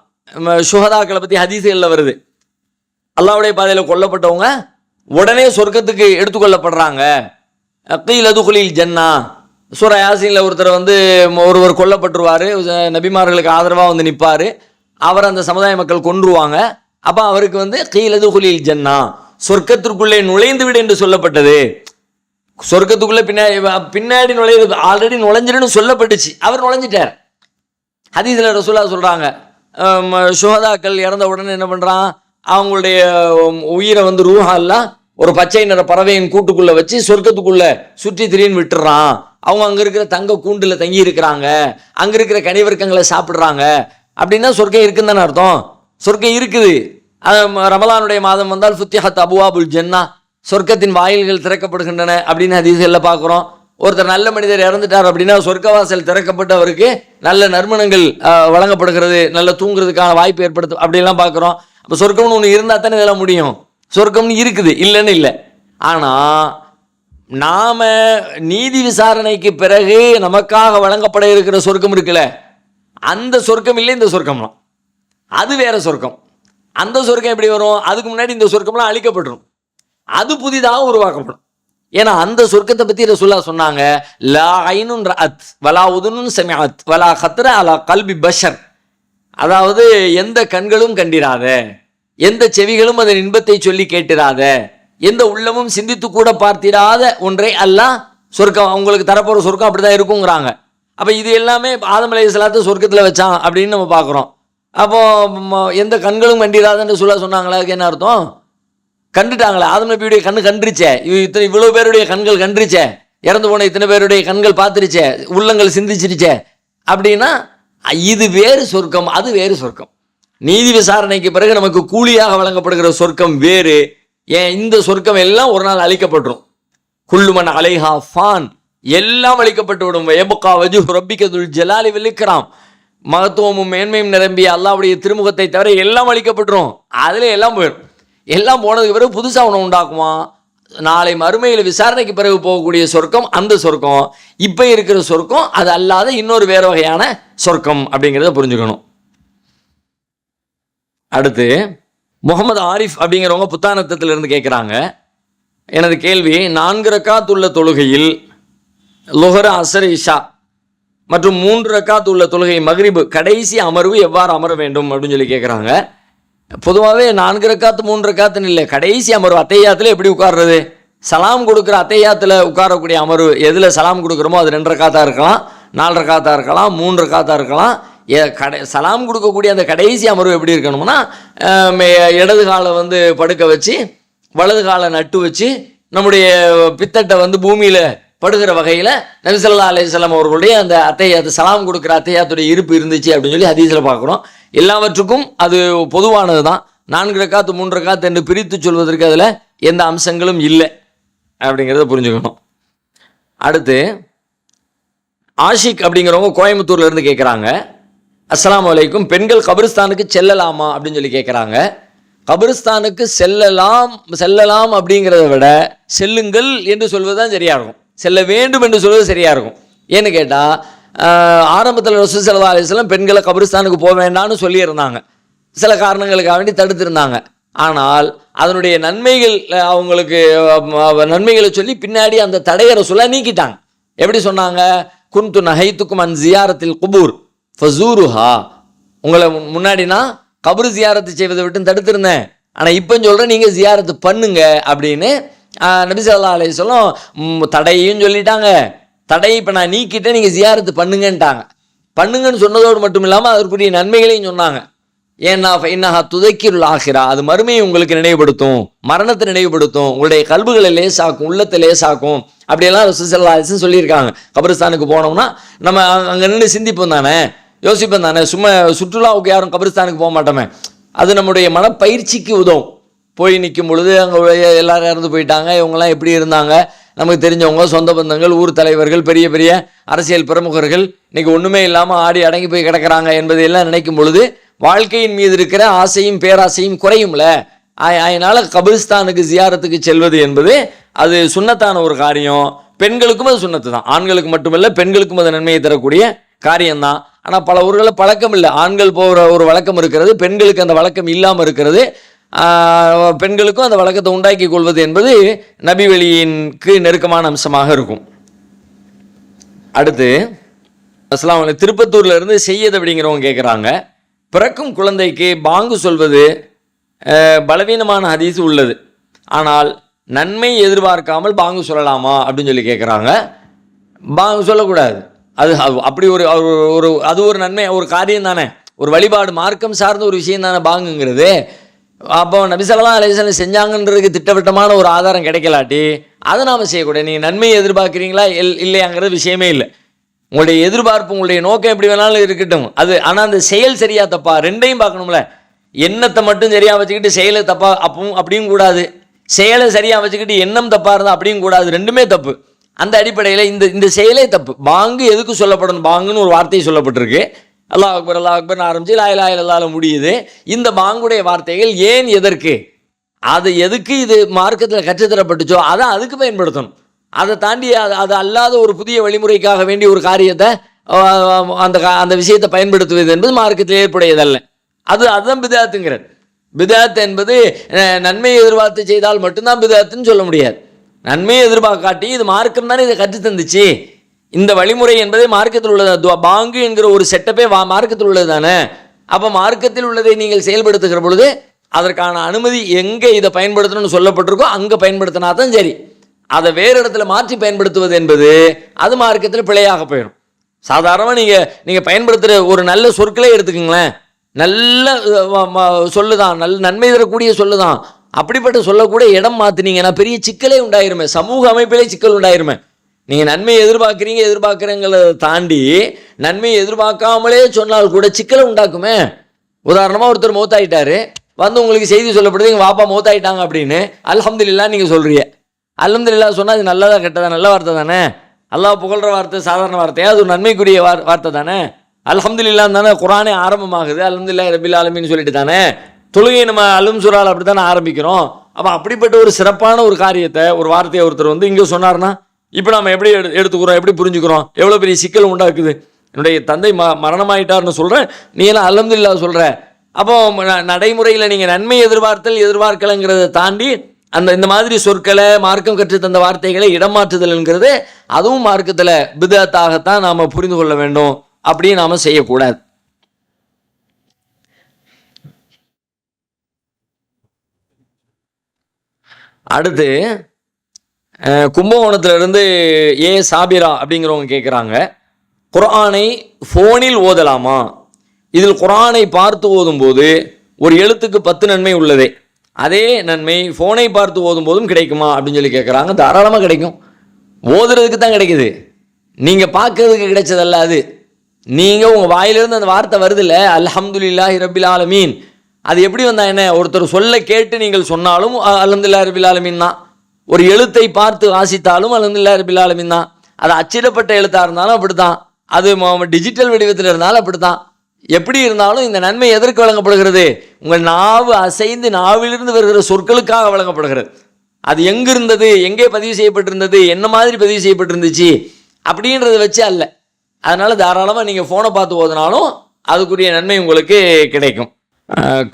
சுஹதாக்களை பற்றி ஹதீஸ்களில் வருது. அல்லாஹ்வுடைய பாதையில் கொல்லப்பட்டவங்க உடனே சொர்க்கத்துக்கு எடுத்துக்கொள்ளப்படுறாங்க. கீலதுகுலில் ஜன்னா, சூரா யாசீனில் ஒருவர் கொல்லப்பட்டுருவார், நபிமார்களுக்கு ஆதரவாக வந்து நிற்பார், அவர் அந்த சமுதாய மக்கள் கொன்றுவாங்க. அப்போ அவருக்கு கீலதுகுலில் ஜன்னா, சொர்க்கத்திற்குள்ளே நுழைந்து விடு என்று சொல்லப்பட்டது. சொர்க்கத்துக்குள்ளே பின்னாடி நுழைவு ஆல்ரெடி நுழைஞ்சிருன்னு சொல்லப்பட்டுச்சு, அவர் நுழைஞ்சிட்டார். ஹதீஸில் ரசூலுல்லாஹ் சொல்கிறாங்க, சுஹதாக்கள் இறந்த உடனே என்ன பண்ணுறான், அவங்களுடைய உயிரை ரூஹா எல்லாம் ஒரு பச்சை நிற பறவையின் கூட்டுக்குள்ளே வச்சு சொர்க்கத்துக்குள்ளே சுற்றி திரின்னு விட்டுறான். அவங்க அங்கே இருக்கிற தங்க கூண்டில் தங்கி இருக்கிறாங்க, அங்கே இருக்கிற கனிவர்க்கங்களை சாப்பிட்றாங்க. அப்படின்னா சொர்க்கம் இருக்குன்னு தானே அர்த்தம். சொர்க்கம் இருக்குது. ரமலானுடைய மாதம் வந்தால் ஃபுத்திஹத் அபுவாபுல் ஜன்னா, சொர்க்கத்தின் வாயில்கள் திறக்கப்படுகின்றன அப்படின்னு ஹதீஸ்களில் பார்க்குறோம். ஒருத்தர் நல்ல மனிதர் இறந்துட்டார் அப்படின்னா சொர்க்கவாசல் திறக்கப்பட்டு அவருக்கு நல்ல நறுமணங்கள் வழங்கப்படுகிறது, நல்ல தூங்குறதுக்கான வாய்ப்பு ஏற்படுத்தும் அப்படிலாம் பார்க்குறோம். அப்போ சொர்க்கம்னு ஒன்று இருந்தால் தானே இதெல்லாம் முடியும். சொர்க்கம்னு இருக்குது, இல்லைன்னு இல்லை. ஆனால் நாம் நீதி விசாரணைக்கு பிறகு நமக்காக வழங்கப்பட இருக்கிற சொர்க்கம் இருக்குல்ல, அந்த சொர்க்கம் இல்லை இந்த சொர்க்கம்லாம், அது வேற சொர்க்கம். அந்த சொர்க்கம் எப்படி வரும்? அதுக்கு முன்னாடி இந்த சொர்க்கம்லாம் அழிக்கப்பட்டுரும், அது புதிதாக உருவாக்கப்படும். ஏன்னா அந்த சொர்க்கத்தை பற்றி ரசூலுல்லாஹ் சொன்னாங்க, லா ஐனுன் ரஅத் வலா உதுனுன் சமிஅத் வலா கத்ர அலா கல்பி பஷர். அதாவது எந்த கண்களும் கண்டிராத, எந்த செவிகளும் அதன் இன்பத்தை சொல்லி கேட்டிராத, எந்த உள்ளமும் சிந்தித்து கூட பார்த்திராத ஒன்றை அல்லாஹ் சொர்க்கம் அவங்களுக்கு தரப்போகிற சொர்க்கம் அப்படி தான் இருக்குங்கிறாங்க. அப்போ இது எல்லாமே ஆதம் அலைஹிஸ்ஸலாத்தை சொர்க்கத்தில் வச்சான் அப்படின்னு நம்ம பார்க்குறோம். அப்போது எந்த கண்களும் கண்டிராதன்னு சொன்னாங்களா? அதுக்கு என்ன அர்த்தம்? கண்டுட்டாங்களே, ஆதம் நபியுடைய கண்ணு கண்டுருச்சே, இவ்வளோ பேருடைய கண்கள் கண்டுருச்சே, இறந்து போன இத்தனை பேருடைய கண்கள் பார்த்துருச்சே, உள்ளங்கள் சிந்திச்சிருச்சே. அப்படின்னா இது வேறு சொர்க்கம், அது வேறு சொர்க்கம். நீதி விசாரணைக்கு பிறகு நமக்கு கூலியாக வழங்கப்படுகிற சொர்க்கம் வேறு. ஏன் இந்த சொர்க்கம் எல்லாம் ஒரு நாள் அழிக்கப்பட்டுரும். குல்லுமன் அலைஹா ஃபான், எல்லாம் அழிக்கப்பட்டு விடும். எபுகா வஜ்ஹு ரப்பிக துல் ஜலாலி வல் இக்ராம், மகத்துவமும் மேன்மையும் நிரம்பிய அல்லாஹ்வுடைய திருமுகத்தை தவிர எல்லாம் அழிக்கப்பட்டுரும். அதில் எல்லாம் போயிடும். எல்லாம் போனதுக்கு பிறகு புதுசாக ஒன்று உண்டாக்குமா? நாளை மறுமையில் விசாரணைக்கு பிறகு போகக்கூடிய சொர்க்கம் அந்த சொர்க்கம். இப்போ இருக்கிற சொர்க்கம் அது அல்லாத இன்னொரு வேறு வகையான சொர்க்கம் அப்படிங்கிறத புரிஞ்சுக்கணும். அடுத்து முகமது ஆரிஃப் அப்படிங்கிறவங்க புத்தானத்திலிருந்து கேட்குறாங்க, எனது கேள்வி, 4 ரக்காத் உள்ள தொழுகையில் லுஹர் அஸ்ர் இஷா மற்றும் 3 ரக்காத் உள்ள தொழுகை மக்ரிப் கடைசி அமர்வு எவ்வாறு அமர வேண்டும் அப்படின்னு சொல்லி கேட்குறாங்க. பொதுவாகவே 4 ரக்காத்து 3 ரக்காத்துன்னு இல்லை, கடைசி அமர்வு அத்தையாத்தில் எப்படி உட்கார்றது சலாம் கொடுக்குற அத்தையாத்தில் உட்காரக்கூடிய அமர்வு எதில் சலாம் கொடுக்குறோமோ அது 2 ரக்காத்தாக இருக்கலாம், 4 ரக்காத்தாக இருக்கலாம், 3 ரக்காத்தாக இருக்கலாம். சலாம் கொடுக்கக்கூடிய அந்த கடைசி அமர்வு எப்படி இருக்கணும்னா, இடது காலை வந்து படுக்க வச்சு வலது காலை நட்டு வச்சு நம்முடைய பித்தட்டை வந்து பூமியில் படுகிற வகையில் நபி ஸல்லல்லாஹு அலைஹி வஸல்லம் அவர்களுடைய அந்த அத்தையாத்து சலாம் கொடுக்குற அத்தையாத்துடைய இருப்பு இருந்துச்சு அப்படின்னு சொல்லி ஹதீஸில் பார்க்குறோம். எல்லாவற்றுக்கும் அது பொதுவானது தான். 4 ரக்காத்து 3 ரக்காத்து என்று பிரித்து சொல்வதற்கு அதில் எந்த அம்சங்களும் இல்லை அப்படிங்கிறத புரிஞ்சுக்கணும். அடுத்து ஆஷிக் அப்படிங்கிறவங்க கோயம்புத்தூர்ல இருந்து கேட்குறாங்க, அஸ்ஸலாமு அலைக்கும், பெண்கள் கபிரிஸ்தானுக்கு செல்லலாமா அப்படின்னு சொல்லி கேட்குறாங்க. கபிரிஸ்தானுக்கு செல்லலாம் அப்படிங்கிறத விட செல்லுங்கள் என்று சொல்வது தான் சரியாக இருக்கும். செல்ல வேண்டும் என்று சொல்வது சரியாக இருக்கும். ஏன்னு கேட்டால் ஆரம்பத்தில் ரசூல் ஸல்லல்லாஹு அலைஹி வஸல்லம் பெண்களை கபிரிஸ்தானுக்கு போக வேண்டாம்னு சொல்லியிருந்தாங்க, சில காரணங்களுக்காக வேண்டி தடுத்திருந்தாங்க. ஆனால் அதனுடைய நன்மைகள் அவங்களுக்கு நன்மைகளை சொல்லி பின்னாடி அந்த தடையை ரசூலுல்லாஹ் நீக்கிட்டாங்க. எப்படி சொன்னாங்க? குன்து நஹைத்துக்கும் அன் ஜியாரத்தில் குபூர் ஃபஸூருஹா, உங்களை முன்னாடினா கபரு ஜியாரத்து செய்வதை விட்டு தடுத்திருந்தேன், ஆனால் இப்போ சொல்கிறேன் நீங்கள் ஜியாரத்து பண்ணுங்க அப்படின்னு நபி ஸல்லல்லாஹு அலைஹி வஸல்லம் தடையும் சொல்லிட்டாங்க. தடையை இப்போ நான் நீக்கிட்டேன், நீங்கள் ஜியாரத்து பண்ணுங்கன்ட்டாங்க. பண்ணுங்கன்னு சொன்னதோடு மட்டும் இல்லாமல் அதற்குரிய நன்மைகளையும் சொன்னாங்க. ஏன்னா ஃபைன்னஹா துதக்கிருல் ஆஹிரா, அது மறுமையை உங்களுக்கு நினைவுபடுத்தும், மரணத்தை நினைவுபடுத்தும், உங்களுடைய கல்புகளை லேசாக்கும், உள்ளத்தை லேசாக்கும், அப்படியெல்லாம் ரசூல் ஸல்லல்லாஹு அலைஹி வஸல்லம் சொல்லியிருக்காங்க. கபிரிஸ்தானுக்கு போனோம்னா நம்ம அங்கே நின்று சிந்திப்போம் தானே, யோசிப்போம் தானே. சும்மா சுற்றுலாவுக்கு யாரும் கபிரிஸ்தானுக்கு போக மாட்டோமே. அது நம்முடைய மனப்பயிற்சிக்கு உதவும். போய் நிற்கும் பொழுது அங்கே எல்லாரும் இறந்து போயிட்டாங்க, இவங்கெல்லாம் எப்படி இருந்தாங்க, நமக்கு தெரிஞ்சவங்க, சொந்த பந்தங்கள், ஊர் தலைவர்கள், பெரிய பெரிய அரசியல் பிரமுகர்கள் இன்னைக்கு ஒன்றுமே இல்லாமல் ஆடி அடங்கி போய் கிடக்கிறாங்க என்பதையெல்லாம் நினைக்கும் பொழுது வாழ்க்கையின் மீது இருக்கிற ஆசையும் பேராசையும் குறையும்ல. அதனால் கபிரிஸ்தானுக்கு ஜியாரத்துக்கு செல்வது என்பது அது சுன்னத்தான ஒரு காரியம். பெண்களுக்கும் அது சுன்னத்து தான், ஆண்களுக்கு மட்டுமல்ல பெண்களுக்கும் அது நன்மையை தரக்கூடிய காரியம்தான். ஆனால் பல ஊர்களில் பழக்கம் இல்லை, ஆண்கள் போகிற ஒரு வழக்கம் இருக்கிறது, பெண்களுக்கு அந்த வழக்கம் இல்லாமல் இருக்கிறது. பெண்களுக்கும் அந்த வழக்கத்தை உண்டாக்கி கொள்வது என்பது நபி வழியின்க்கு நெருக்கமான அம்சமாக இருக்கும். அடுத்து அஸ்ஸலாமு அலைக்கும், திருப்பத்தூர்ல இருந்து செய்யது அப்படிங்கிறவங்க கேட்குறாங்க, பிறக்கும் குழந்தைக்கு பாங்கு சொல்வது பலவீனமான ஹதீஸ் உள்ளது, ஆனால் நன்மை எதிர்பார்க்காமல் பாங்கு சொல்லலாமா அப்படின்னு சொல்லி கேட்குறாங்க. பாங்கு சொல்லக்கூடாது, அது அப்படி ஒரு அது ஒரு நன்மை, ஒரு காரியம் தானே, ஒரு வழிபாடு, மார்க்கம் சார்ந்த ஒரு விஷயம் தானே பாங்குங்கிறது. அப்போ நபி ஸல்லல்லாஹு அலைஹி வஸல்லம் செஞ்சாங்கன்றதுக்கு திட்டவட்டமான ஒரு ஆதாரம் கிடைக்கலாட்டி அதை நாம் செய்யக்கூடாது. நீங்கள் நன்மையை எதிர்பார்க்குறீங்களா இல்லையாங்கிறது விஷயமே இல்லை. உங்களுடைய எதிர்பார்ப்பு, உங்களுடைய நோக்கம் எப்படி வேணாலும் இருக்கட்டும், அது ஆனால் அந்த செயல் சரியா தப்பா ரெண்டையும் பார்க்கணும்ல. எண்ணத்தை மட்டும் சரியாக வச்சுக்கிட்டு செயலை தப்பா அப்படியும் கூடாது, செயலை சரியாக வச்சுக்கிட்டு எண்ணம் தப்பாக இருந்தால் அப்படியும் கூடாது, ரெண்டுமே தப்பு. அந்த அடிப்படையில் இந்த செயலே தப்பு. பாங்கு எதுக்கு சொல்லப்படணும்? பாங்குன்னு ஒரு வார்த்தை சொல்லப்பட்டிருக்கு, அல்லாஹ் அக்பர் ஆரம்பிச்சு லா இலாஹா இல்லல்லாஹ் முடியுது. இந்த பாங்குடைய வார்த்தைகள் ஏன், எதற்கு, அது எதுக்கு இது மார்க்கத்தில் கற்றுத்தரப்பட்டுச்சோ அதை அதுக்கு பயன்படுத்தணும். அதை தாண்டி அது அல்லாத ஒரு புதிய வழிமுறைக்காக வேண்டிய ஒரு காரியத்தை அந்த விஷயத்தை பயன்படுத்துவது என்பது மார்க்கத்தில் ஏற்புடையதல்ல. அதுதான் பிதாத்துங்கிறது. பிதாத் என்பது நன்மையை எதிர்பார்த்து செய்தால் மட்டும்தான் பிதாத்துன்னு சொல்ல முடியாது. நன்மையை எதிர்பார்க்காட்டி இது மார்க்கம் தானே இதை கற்றுத்தந்துச்சு, இந்த வழிமுறை என்பதே மார்க்கத்தில் உள்ளது. பாங்கு என்கிற ஒரு செட்டப்பே மார்க்கத்தில் உள்ளது தானே. அப்போ மார்க்கத்தில் உள்ளதை நீங்கள் செயல்படுத்துகிற பொழுது அதற்கான அனுமதி எங்கே இதை பயன்படுத்தணும்னு சொல்லப்பட்டிருக்கோ அங்கே பயன்படுத்தினா தான் சரி. அதை வேறு இடத்துல மாற்றி பயன்படுத்துவது என்பது அது மார்க்கத்தில் பிழையாக போயிடும். சாதாரணமாக நீங்கள் பயன்படுத்துகிற ஒரு நல்ல சொற்களே எடுத்துக்கங்களேன், நல்ல சொல்லுதான், நல்ல நன்மை தரக்கூடிய சொல்லுதான், அப்படிப்பட்ட சொல்லக்கூட இடம் மாற்றினீங்கன்னா பெரிய சிக்கலே உண்டாயிருமே, சமூக அமைப்பிலே சிக்கல் உண்டாயிருமே. நீங்கள் நன்மையை எதிர்பார்க்குறீங்கிறத தாண்டி நன்மையை எதிர்பார்க்காமலே சொன்னால் கூட சிக்கலை உண்டாக்குமே. உதாரணமாக ஒருத்தர் மௌத்தாயிட்டாரு, வந்து உங்களுக்கு செய்தி சொல்லப்படுது எங்கள் வாப்பா மௌத்தாயிட்டாங்க அப்படின்னு, அல்ஹம்துலில்லாஹ் நீங்கள் சொல்கிறீங்க. அல்ஹம்துலில்லாஹ் சொன்னால் அது நல்லதா கெட்டதா? நல்ல வார்த்தை தானே. அல்லாஹ் புகழ்கிற வார்த்தை சாதாரண வார்த்தையா? அது ஒரு நன்மைக்குரிய வார்த்தை தானே. அல்ஹம்துலில்லாஹ் தானே குர்ஆனே ஆரம்பமாகுது, அல்ஹம்துலில்லாஹி ரப்பில் ஆலமீன் சொல்லிட்டு தானே. தொழுகை நம்ம அலும் சூரால் அப்படி தானே ஆரம்பிக்கிறோம். அப்போ அப்படிப்பட்ட ஒரு சிறப்பான ஒரு காரியத்தை, ஒரு வார்த்தையை ஒருத்தர் வந்து இங்கே சொன்னார்னா இப்போ நம்ம எப்படி எடுத்துக்கிறோம், எப்படி புரிஞ்சுக்கிறோம், எவ்வளோ பெரிய சிக்கல் உண்டாக்குது. என்னுடைய தந்தை மரணமாயிட்டார்னு சொல்கிறேன், நீ எல்லாம் அல்ஹம்துலில்லாஹ் சொல்கிற. அப்போ நடைமுறையில் நீங்கள் நன்மை எதிர்பார்க்கலைங்கிறத தாண்டி இந்த மாதிரி சொற்களை, மார்க்கம் கற்றுத்தந்த வார்த்தைகளை இடமாற்றுதல்ங்கிறது அதுவும் மார்க்கத்தில் பிதஅத்தாகத்தான் நாம் புரிந்து கொள்ள வேண்டும். அப்படியே நாம் செய்யக்கூடாது. அடுத்து கும்பகோணத்திலிருந்து சாபிரா அப்படிங்கிறவங்க கேட்குறாங்க, குர்ஆனை ஃபோனில் ஓதலாமா? இதில் குர்ஆனை பார்த்து ஓதும்போது ஒரு எழுத்துக்கு 10 நன்மை உள்ளதே, அதே நன்மை ஃபோனை பார்த்து ஓதும் போதும் கிடைக்குமா அப்படின்னு சொல்லி கேட்குறாங்க. தாராளமாக கிடைக்கும். ஓதுறதுக்கு தான் கிடைக்குது, நீங்கள் பார்க்கறதுக்கு கிடைச்சதல்ல. அது நீங்கள் உங்கள் வாயிலிருந்து அந்த வார்த்தை வருது இல்லை, அல்ஹம்துலில்லாஹி ரப்பில் ஆலமீன், அது எப்படி வந்தா என்ன? ஒருத்தர் சொல்ல கேட்டு நீங்கள் சொன்னாலும் அல்ஹம்துலில்லாஹி ரப்பில் ஆலமீன் தான். ஒரு எழுத்தை பார்த்து வாசித்தாலும் அல்ஹம்துலில்லாஹி ரப்பில் ஆலமீன் தான். அது அச்சிடப்பட்ட எழுத்தாக இருந்தாலும் அப்படி தான், அது டிஜிட்டல் வடிவத்தில் இருந்தாலும் அப்படி தான். எப்படி இருந்தாலும் இந்த நன்மை எதற்கு வழங்கப்படுகிறது? உங்கள் நாவு அசைந்து நாவிலிருந்து வருகிற சொற்களுக்காக வழங்கப்படுகிறது. அது எங்கே இருந்தது, எங்கே பதிவு செய்யப்பட்டிருந்தது, என்ன மாதிரி பதிவு செய்யப்பட்டிருந்துச்சு அப்படின்றத வச்சு அல்ல. அதனால் தாராளமாக நீங்கள் ஃபோனை பார்த்து ஓதுனாலும் அதுக்குரிய நன்மை உங்களுக்கு கிடைக்கும்.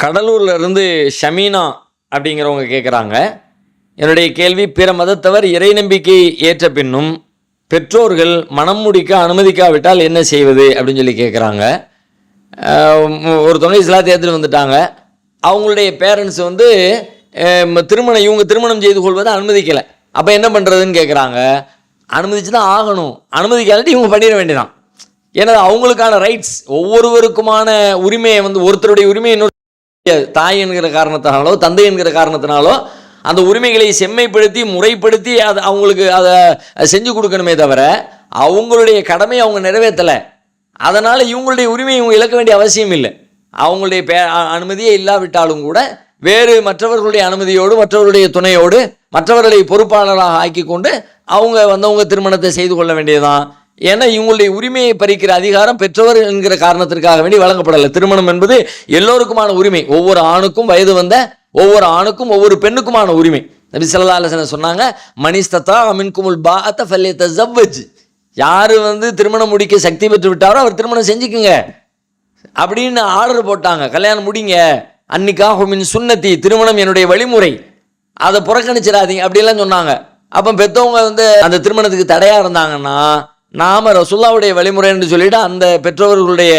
கடலூரில் இருந்து ஷமீனா அப்படிங்கிறவங்க கேட்குறாங்க, என்னுடைய கேள்வி, பிற மதத்தவர் இறை நம்பிக்கை ஏற்ற பின்னும் பெற்றோர்கள் மனம் முடிக்க அனுமதிக்காவிட்டால் என்ன செய்வது அப்படின்னு சொல்லி கேட்குறாங்க. ஒருத்தவங்க இஸ்லாத்தை ஏற்றுட்டு வந்துட்டாங்க, அவங்களுடைய பேரண்ட்ஸ் வந்து இவங்க திருமணம் செய்து கொள்வதை அனுமதிக்கலை. அப்போ என்ன பண்ணுறதுன்னு கேட்குறாங்க. அனுமதிச்சு தான் ஆகணும், அனுமதிக்காட்டி இவங்க பண்ணிட வேண்டியதான். ஏன்னா அவங்களுக்கான ரைட்ஸ், ஒவ்வொருவருக்குமான உரிமையை வந்து ஒருத்தருடைய உரிமை இன்னொரு தாய் என்கிற காரணத்தினாலோ தந்தை என்கிற காரணத்தினாலோ அந்த உரிமைகளை செம்மைப்படுத்தி முறைப்படுத்தி அதை அவங்களுக்கு அதை செஞ்சு கொடுக்கணுமே தவிர அவங்களுடைய கடமையை அவங்க நிறைவேற்றலை. அதனால் இவங்களுடைய உரிமையை இவங்க இழக்க வேண்டிய அவசியம் இல்லை. அவங்களுடைய அனுமதியே இல்லாவிட்டாலும் கூட வேறு மற்றவர்களுடைய அனுமதியோடு மற்றவர்களுடைய துணையோடு மற்றவர்களை பொறுப்பாளராக ஆக்கி கொண்டு அவங்க திருமணத்தை செய்து கொள்ள வேண்டியதுதான். ஏன்னா இவங்களுடைய உரிமையை பறிக்கிற அதிகாரம் பெற்றவர் என்கிற காரணத்திற்காக வேண்டி வழங்கப்படலை. திருமணம் என்பது எல்லோருக்குமான உரிமை, ஒவ்வொரு ஆணுக்கும் வயது வந்த ஒவ்வொரு ஆணுக்கும் ஒவ்வொரு பெண்ணுக்குமான உரிமை. நபி ஸல்லல்லாஹு அலைஹி வஸல்லம் சொன்னாங்க, மனிஸ்ததா மின்குமுல் பாஅத ஃபல்யதஸவ்வஜ், யார் வந்து திருமணம் முடிக்க சக்தி பெற்று விட்டாரோ அவர் திருமணம் செஞ்சுக்குங்க அப்படின்னு ஆர்டர் போட்டாங்க. கல்யாணம் முடிங்க, அன்னிக்காஹு மின் சுன்னதி, திருமணம் என்னுடைய வழிமுறை, அதை புறக்கணிச்சிடாதீங்க அப்படிலாம் சொன்னாங்க. அப்போ பெற்றவங்க வந்து அந்த திருமணத்துக்கு தடையாக இருந்தாங்கன்னா நாம ரசூலுல்லாஹ்வுடைய வழிமுறை என்று சொல்லிட்டு அந்த பெற்றோர்களுடைய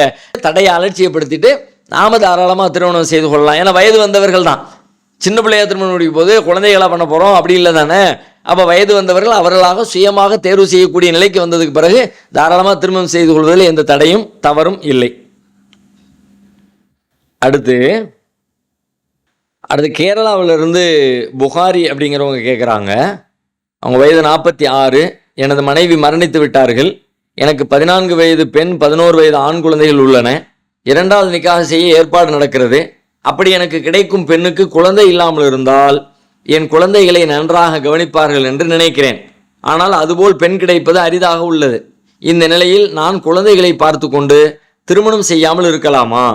தடையை அலட்சியப்படுத்திட்டு நாம தாராளமாக திருமணம் செய்து கொள்ளலாம். ஏன்னா வயது வந்தவர்கள் தான். சின்ன பிள்ளையா திருமணம் முடிக்கும் போது குழந்தைகளாக பண்ண போகிறோம் அப்படி இல்லை தானே. அப்போ வயது வந்தவர்கள் அவர்களாக சுயமாக தேர்வு செய்யக்கூடிய நிலைக்கு வந்ததுக்கு பிறகு தாராளமாக திருமணம் செய்து கொள்வதில் எந்த தடையும் தவறும் இல்லை. அடுத்து கேரளாவிலிருந்து புகாரி அப்படிங்கிறவங்க கேட்குறாங்க, அவங்க வயது 46, எனது மனைவி மரணித்து விட்டார்கள். எனக்கு 14 வயது பெண் 11 வயது ஆண் குழந்தைகள் உள்ளன. 2வது நிக்காஹ் செய்ய ஏற்பாடு நடக்கிறது. அப்படி எனக்கு கிடைக்கும் பெண்ணுக்கு குழந்தை இல்லாமல் இருந்தால் என் குழந்தைகளை நன்றாக கவனிப்பார்கள் என்று நினைக்கிறேன். ஆனால் அதுபோல் பெண் கிடைப்பது அரிதாக உள்ளது. இந்த நிலையில் நான் குழந்தைகளை பார்த்து கொண்டு திருமணம் செய்யாமல் இருக்கலாமா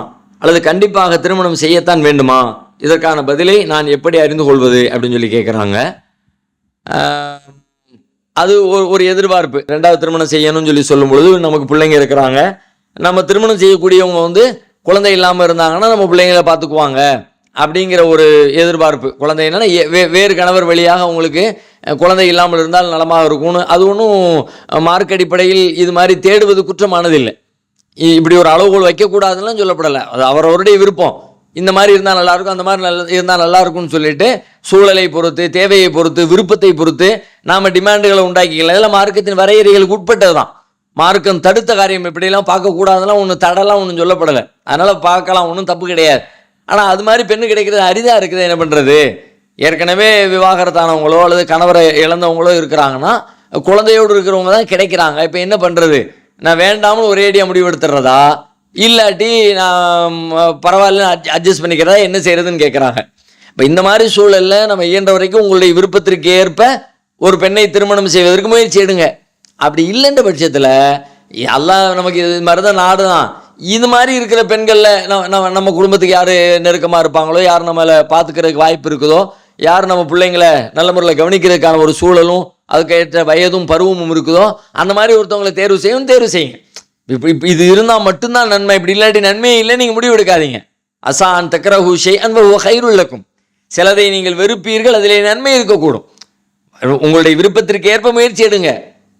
அல்லது கண்டிப்பாக திருமணம் செய்யத்தான் வேண்டுமா? இதற்கான பதிலை நான் எப்படி அறிந்து கொள்வது அப்படின்னு சொல்லி கேட்குறாங்க. அது ஒரு எதிர்பார்ப்பு. 2வது திருமணம் செய்யணும்னு சொல்லி சொல்லும் பொழுது நமக்கு பிள்ளைங்க இருக்கிறாங்க, நம்ம திருமணம் செய்யக்கூடியவங்க வந்து குழந்தை இல்லாமல் இருந்தாங்கன்னா நம்ம பிள்ளைங்களை பார்த்துக்குவாங்க அப்படிங்கிற ஒரு எதிர்பார்ப்பு. குழந்தை என்னன்னா வேறு கணவர் வழியாக அவங்களுக்கு குழந்தை இல்லாமல் இருந்தால் நலமாக இருக்கும்னு. அது ஒன்றும் மார்க் அடிப்படையில் இது மாதிரி தேடுவது குற்றமானதில்லை. இப்படி ஒரு அளவுகோல் வைக்கக்கூடாதுன்னு சொல்லப்படலை. அது அவரவருடைய விருப்பம். இந்த மாதிரி இருந்தால் நல்லாயிருக்கும், அந்த மாதிரி இருந்தால் நல்லாயிருக்கும்னு சொல்லிட்டு சூழலை பொறுத்து, தேவையை பொறுத்து, விருப்பத்தை பொறுத்து நாம் டிமாண்டுகளை உண்டாக்கிக்கலாம். இதெல்லாம் மார்க்கத்தின் வரையறைகளுக்கு உட்பட்டது தான். மார்க்கம் தடுத்த காரியம் எப்படிலாம் பார்க்கக்கூடாதுலாம் ஒன்று தடலாம் ஒன்றும் சொல்லப்படலை. அதனால் பார்க்கலாம், ஒன்றும் தப்பு கிடையாது. ஆனால் அது மாதிரி பெண்ணு கிடைக்கிறது அரிதாக இருக்குது. என்ன பண்ணுறது? ஏற்கனவே விவாகரத்தானவங்களோ அல்லது கணவரை இழந்தவங்களோ இருக்கிறாங்கன்னா குழந்தையோடு இருக்கிறவங்க தான் கிடைக்கிறாங்க. இப்போ என்ன பண்ணுறது? நான் வேண்டாமல் ஒரேடியாக முடிவெடுத்துறதா இல்லாட்டி நான் பரவாயில்ல அட்ஜஸ்ட் பண்ணிக்கிறதா, என்ன செய்கிறதுன்னு கேட்குறாங்க. இப்போ இந்த மாதிரி சூழலில் நம்ம இயன்ற வரைக்கும் உங்களுடைய விருப்பத்திற்கு ஏற்ப ஒரு பெண்ணை திருமணம் செய்வதற்கு முயற்சி எடுங்க. அப்படி இல்லைன்ற பட்சத்தில் எல்லாம் நமக்கு இது மாதிரி தான் நாடு தான். இது மாதிரி இருக்கிற பெண்களில் நம்ம குடும்பத்துக்கு யார் நெருக்கமாக இருப்பாங்களோ, யார் நம்மளை பார்த்துக்கிறதுக்கு வாய்ப்பு இருக்குதோ, யார் நம்ம பிள்ளைங்களை நல்ல முறையில் கவனிக்கிறதுக்கான ஒரு சூழலும் அதுக்கேற்ற வயதும் பருவமும் இருக்குதோ அந்த மாதிரி ஒருத்தவங்களை தேர்வு செய்யுங்க. இப்போ இது இருந்தால் மட்டும்தான் நன்மை, இப்படி இல்லாட்டி நன்மையே இல்லை நீங்கள் முடிவு எடுக்காதீங்க. அசான் தக்ரஹு ஷைஅன் வஹுவ கைருல் லக்கும், சிலதை நீங்கள் வெறுப்பீர்கள், அதிலே நன்மை இருக்கக்கூடும். உங்களுடைய விருப்பத்திற்கு ஏற்ப முயற்சி எடுங்க.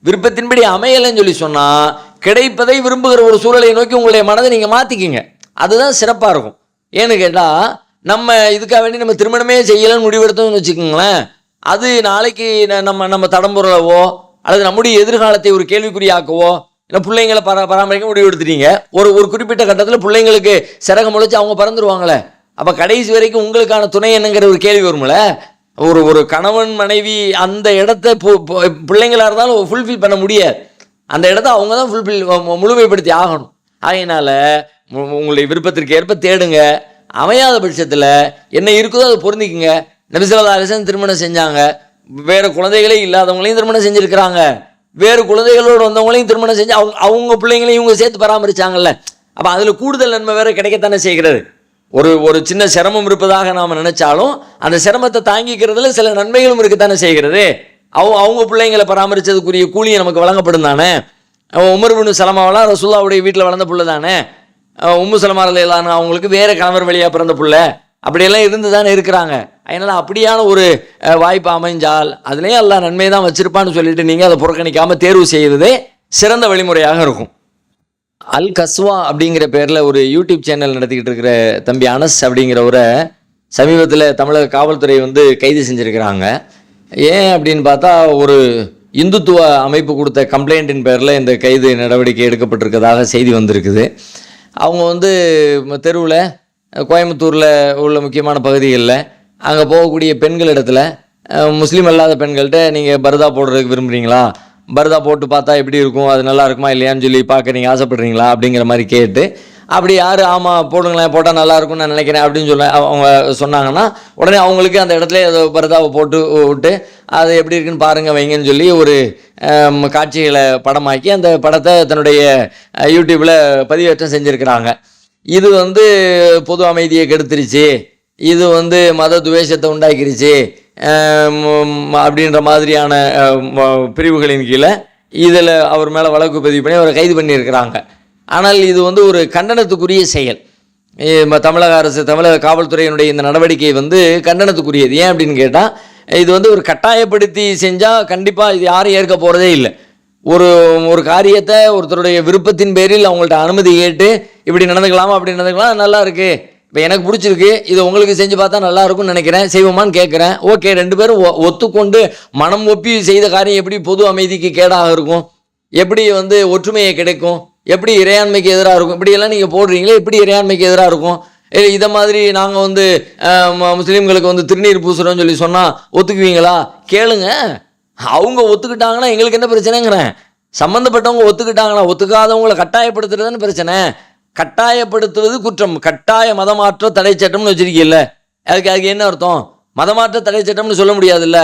விருப்பத்தின்படி அமையலைன்னு சொல்லி சொன்னால் கிடைப்பதை விரும்புகிற ஒரு சூழலை நோக்கி உங்களுடைய மனதை நீங்கள் மாற்றிக்கிங்க. அதுதான் சிறப்பாக இருக்கும். ஏன்னு கேட்டால் நம்ம இதுக்காக வேண்டி நம்ம திருமணமே செய்யலைன்னு முடிவெடுத்தோம்னு வச்சுக்கோங்களேன், அது நாளைக்கு நம்ம தடம்புறவோ அல்லது நம்முடைய எதிர்காலத்தை ஒரு கேள்விக்குறியாக்கவோ இல்லை பிள்ளைங்களை பராமரிக்க முடிவு எடுத்துட்டீங்க. ஒரு குறிப்பிட்ட கட்டத்தில் பிள்ளைங்களுக்கு சிறகு முளைச்சு அவங்க பறந்துருவாங்களே, அப்போ கடைசி வரைக்கும் உங்களுக்கான துணை என்னங்கிற ஒரு கேள்வி வரும்ல. ஒரு கணவன் மனைவி அந்த இடத்த பிள்ளைங்களாக இருந்தாலும் ஃபுல்ஃபில் பண்ண முடியாது. அந்த இடத்த அவங்க தான் முழுமைப்படுத்தி ஆகணும். அதனால உங்களுடைய விருப்பத்திற்கு ஏற்ப தேடுங்க. அமையாத பட்சத்தில் என்ன இருக்குதோ அதை பொருந்திக்குங்க. நபி ஸல்லல்லாஹு அலைஹி வஸல்லம் திருமணம் செஞ்சாங்க, வேறு குழந்தைகளே இல்லாதவங்களையும் திருமணம் செஞ்சுருக்கிறாங்க, வேறு குழந்தைகளோடு வந்தவங்களையும் திருமணம் செஞ்சு அவங்க பிள்ளைங்களையும் இவங்க சேர்த்து பராமரித்தாங்கல்ல. அப்போ அதில் கூடுதல் நன்மை வேறு கிடைக்கத்தானே செய்கிறது. ஒரு சின்ன சிரமம் இருப்பதாக நாம் நினைச்சாலும் அந்த சிரமத்தை தாங்கிக்கிறதுல சில நன்மைகளும் இருக்கத்தானே செய்கிறது. அவங்க பிள்ளைங்களை பராமரித்ததுக்குரிய கூலியை நமக்கு வழங்கப்படும் தானே. உமர் இப்னு சலமாவெல்லாம் ரசூலுல்லாஹ்வுடைய வீட்டில் வளர்ந்த புள்ள தானே. உம்மு சலமா ரலியல்லாஹு அன்ஹா அவங்களுக்கு வேறு கணவர் வழியாக பிறந்த புள்ள, அப்படியெல்லாம் இருந்து தானே இருக்கிறாங்க. அதனால் அப்படியான ஒரு வாய்ப்பு அமைஞ்சால் அதுலேயே அல்லாஹ் நன்மை தான் வச்சிருப்பான்னு சொல்லிட்டு நீங்கள் அதை புறக்கணிக்காமல் தேர்வு செய்கிறதே சிறந்த வழிமுறையாக இருக்கும். அல் கஸ்வா அப்படிங்கிற பேரில் ஒரு யூடியூப் சேனல் நடத்திக்கிட்டு இருக்கிற தம்பி அனஸ் அப்படிங்கிறவரை சமீபத்தில் தமிழக காவல்துறை கைது செஞ்சுருக்கிறாங்க. ஏன் அப்படின்னு பார்த்தா ஒரு இந்துத்துவ அமைப்பு கொடுத்த கம்ப்ளைண்ட்டின் பேரில் இந்த கைது நடவடிக்கை எடுக்கப்பட்டிருக்கிறதாக செய்தி வந்திருக்குது. அவங்க தெருவில் கோயம்புத்தூரில் உள்ள முக்கியமான பகுதிகளில் அங்கே போகக்கூடிய பெண்களிடத்தில் முஸ்லீம் அல்லாத பெண்கள்கிட்ட நீங்கள் பர்தா போடுறதுக்கு விரும்புகிறீங்களா, பர்தா போட்டு பார்த்தா எப்படி இருக்கும், அது நல்லா இருக்குமா இல்லையான்னு சொல்லி பார்க்க நீங்கள் ஆசைப்படுறீங்களா அப்படிங்கிற மாதிரி கேட்டு, அப்படி யார் ஆமாம் போடுங்களேன் போட்டால் நல்லாயிருக்கும்னு நான் நினைக்கிறேன் அப்படின்னு சொல்ல அவங்க சொன்னாங்கன்னா உடனே அவங்களுக்கு அந்த இடத்துல ஏதோ பர்தாவை போட்டு விட்டு அது எப்படி இருக்குன்னு பாருங்கள் வைங்கன்னு சொல்லி ஒரு காட்சிகளை படமாக்கி அந்த படத்தை தன்னுடைய யூடியூப்பில் பதிவேற்றம் செஞ்சுருக்கிறாங்க. இது பொது அமைதியை கெடுத்துருச்சு, இது மத துவேஷத்தை உண்டாக்கிருச்சு அப்படின்ற மாதிரியான பிரிவுகளின் கீழே இதில் அவர் மேலே வழக்கு பதிவு பண்ணி அவரை கைது பண்ணியிருக்கிறாங்க. ஆனால் இது ஒரு கண்டனத்துக்குரிய செயல். தமிழக அரசு தமிழக காவல்துறையினுடைய இந்த நடவடிக்கை கண்டனத்துக்குரியது. ஏன் அப்படின்னு கேட்டால் இது ஒரு கட்டாயப்படுத்தி செஞ்சால் கண்டிப்பாக இது யாரும் ஏற்க போகிறதே இல்லை. ஒரு காரியத்தை ஒருத்தருடைய விருப்பத்தின் பேரில் அவங்கள்ட்ட அனுமதி கேட்டு இப்படி நடந்துக்கலாமா அப்படி நடந்துக்கலாம், நல்லா இருக்குது, இப்போ எனக்கு பிடிச்சிருக்கு, இது உங்களுக்கு செஞ்சு பார்த்தா நல்லா இருக்கும்னு நினைக்கிறேன், செய்வோமான்னு கேட்குறேன். ஓகே, ரெண்டு பேரும் ஒத்துக்கொண்டு மனம் ஒப்பி செய்த காரியம் எப்படி பொது அமைதிக்கு கேடாக இருக்கும், எப்படி ஒற்றுமையை கிடைக்கும், எப்படி இறையாண்மைக்கு எதிராக இருக்கும், இப்படியெல்லாம் நீங்கள் போடுறீங்களே எப்படி இறையாண்மைக்கு எதிராக இருக்கும். இதை மாதிரி நாங்கள் முஸ்லீம்களுக்கு திருநீர் பூசுகிறோன்னு சொல்லி சொன்னால் ஒத்துக்குவீங்களா? கேளுங்க. அவங்க ஒத்துக்கிட்டாங்கன்னா எங்களுக்கு என்ன பிரச்சனைங்கிறேன். சம்மந்தப்பட்டவங்க ஒத்துக்கிட்டாங்கன்னா, ஒத்துக்காதவங்களை கட்டாயப்படுத்துறதுன்னு பிரச்சனை. கட்டாயப்படுத்துவது குற்றம். கட்டாய மதமாற்ற தடை சட்டம்னு வச்சிருக்கீல்ல, அதுக்கு என்ன அர்த்தம்? மதமாற்ற தடை சட்டம்னு சொல்ல முடியாதுல்ல,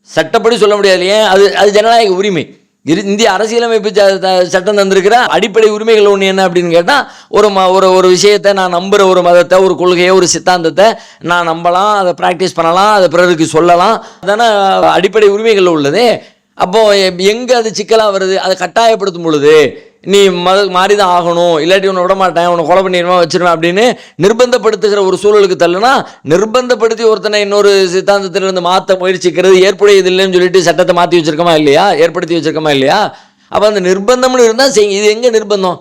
சட்டப்படி சொல்ல முடியாது. ஏன்? அது ஜனநாயக உரிமை. இந்திய அரசியலமைப்பு சட்டம் தந்திருக்கிற அடிப்படை உரிமைகள் ஒன்று என்ன அப்படின்னு கேட்டால் ஒரு விஷயத்தை நான் நம்புகிற ஒரு மதத்தை ஒரு கொள்கையை ஒரு சித்தாந்தத்தை நான் நம்பலாம், அதை ப்ராக்டிஸ் பண்ணலாம், அதை பிறருக்கு சொல்லலாம், அதானே அடிப்படை உரிமைகள் உள்ளது. அப்போது எங்கே அது சிக்கலாக வருது? அதை கட்டாயப்படுத்தும் பொழுது நீ மாறி தான் ஆகணும், இல்லாட்டி உன்னை விட மாட்டேன், உன்னை கொலை பண்ணிடுவேன் வச்சிருவேன் அப்படின்னு நிர்பந்தப்படுத்துகிற ஒரு சூழலுக்கு தள்ளுனா, நிர்பந்தப்படுத்தி ஒருத்தனை இன்னொரு சித்தாந்தத்திலிருந்து மாற்ற முயற்சிக்கிறது ஏற்புடையது இல்லைன்னு சொல்லிட்டு சட்டத்தை மாற்றி வச்சிருக்கோமா இல்லையா, ஏற்படுத்தி வச்சிருக்கோமா இல்லையா? அப்போ அந்த நிர்பந்தம்னு இருந்தால் இது எங்கே நிர்பந்தம்?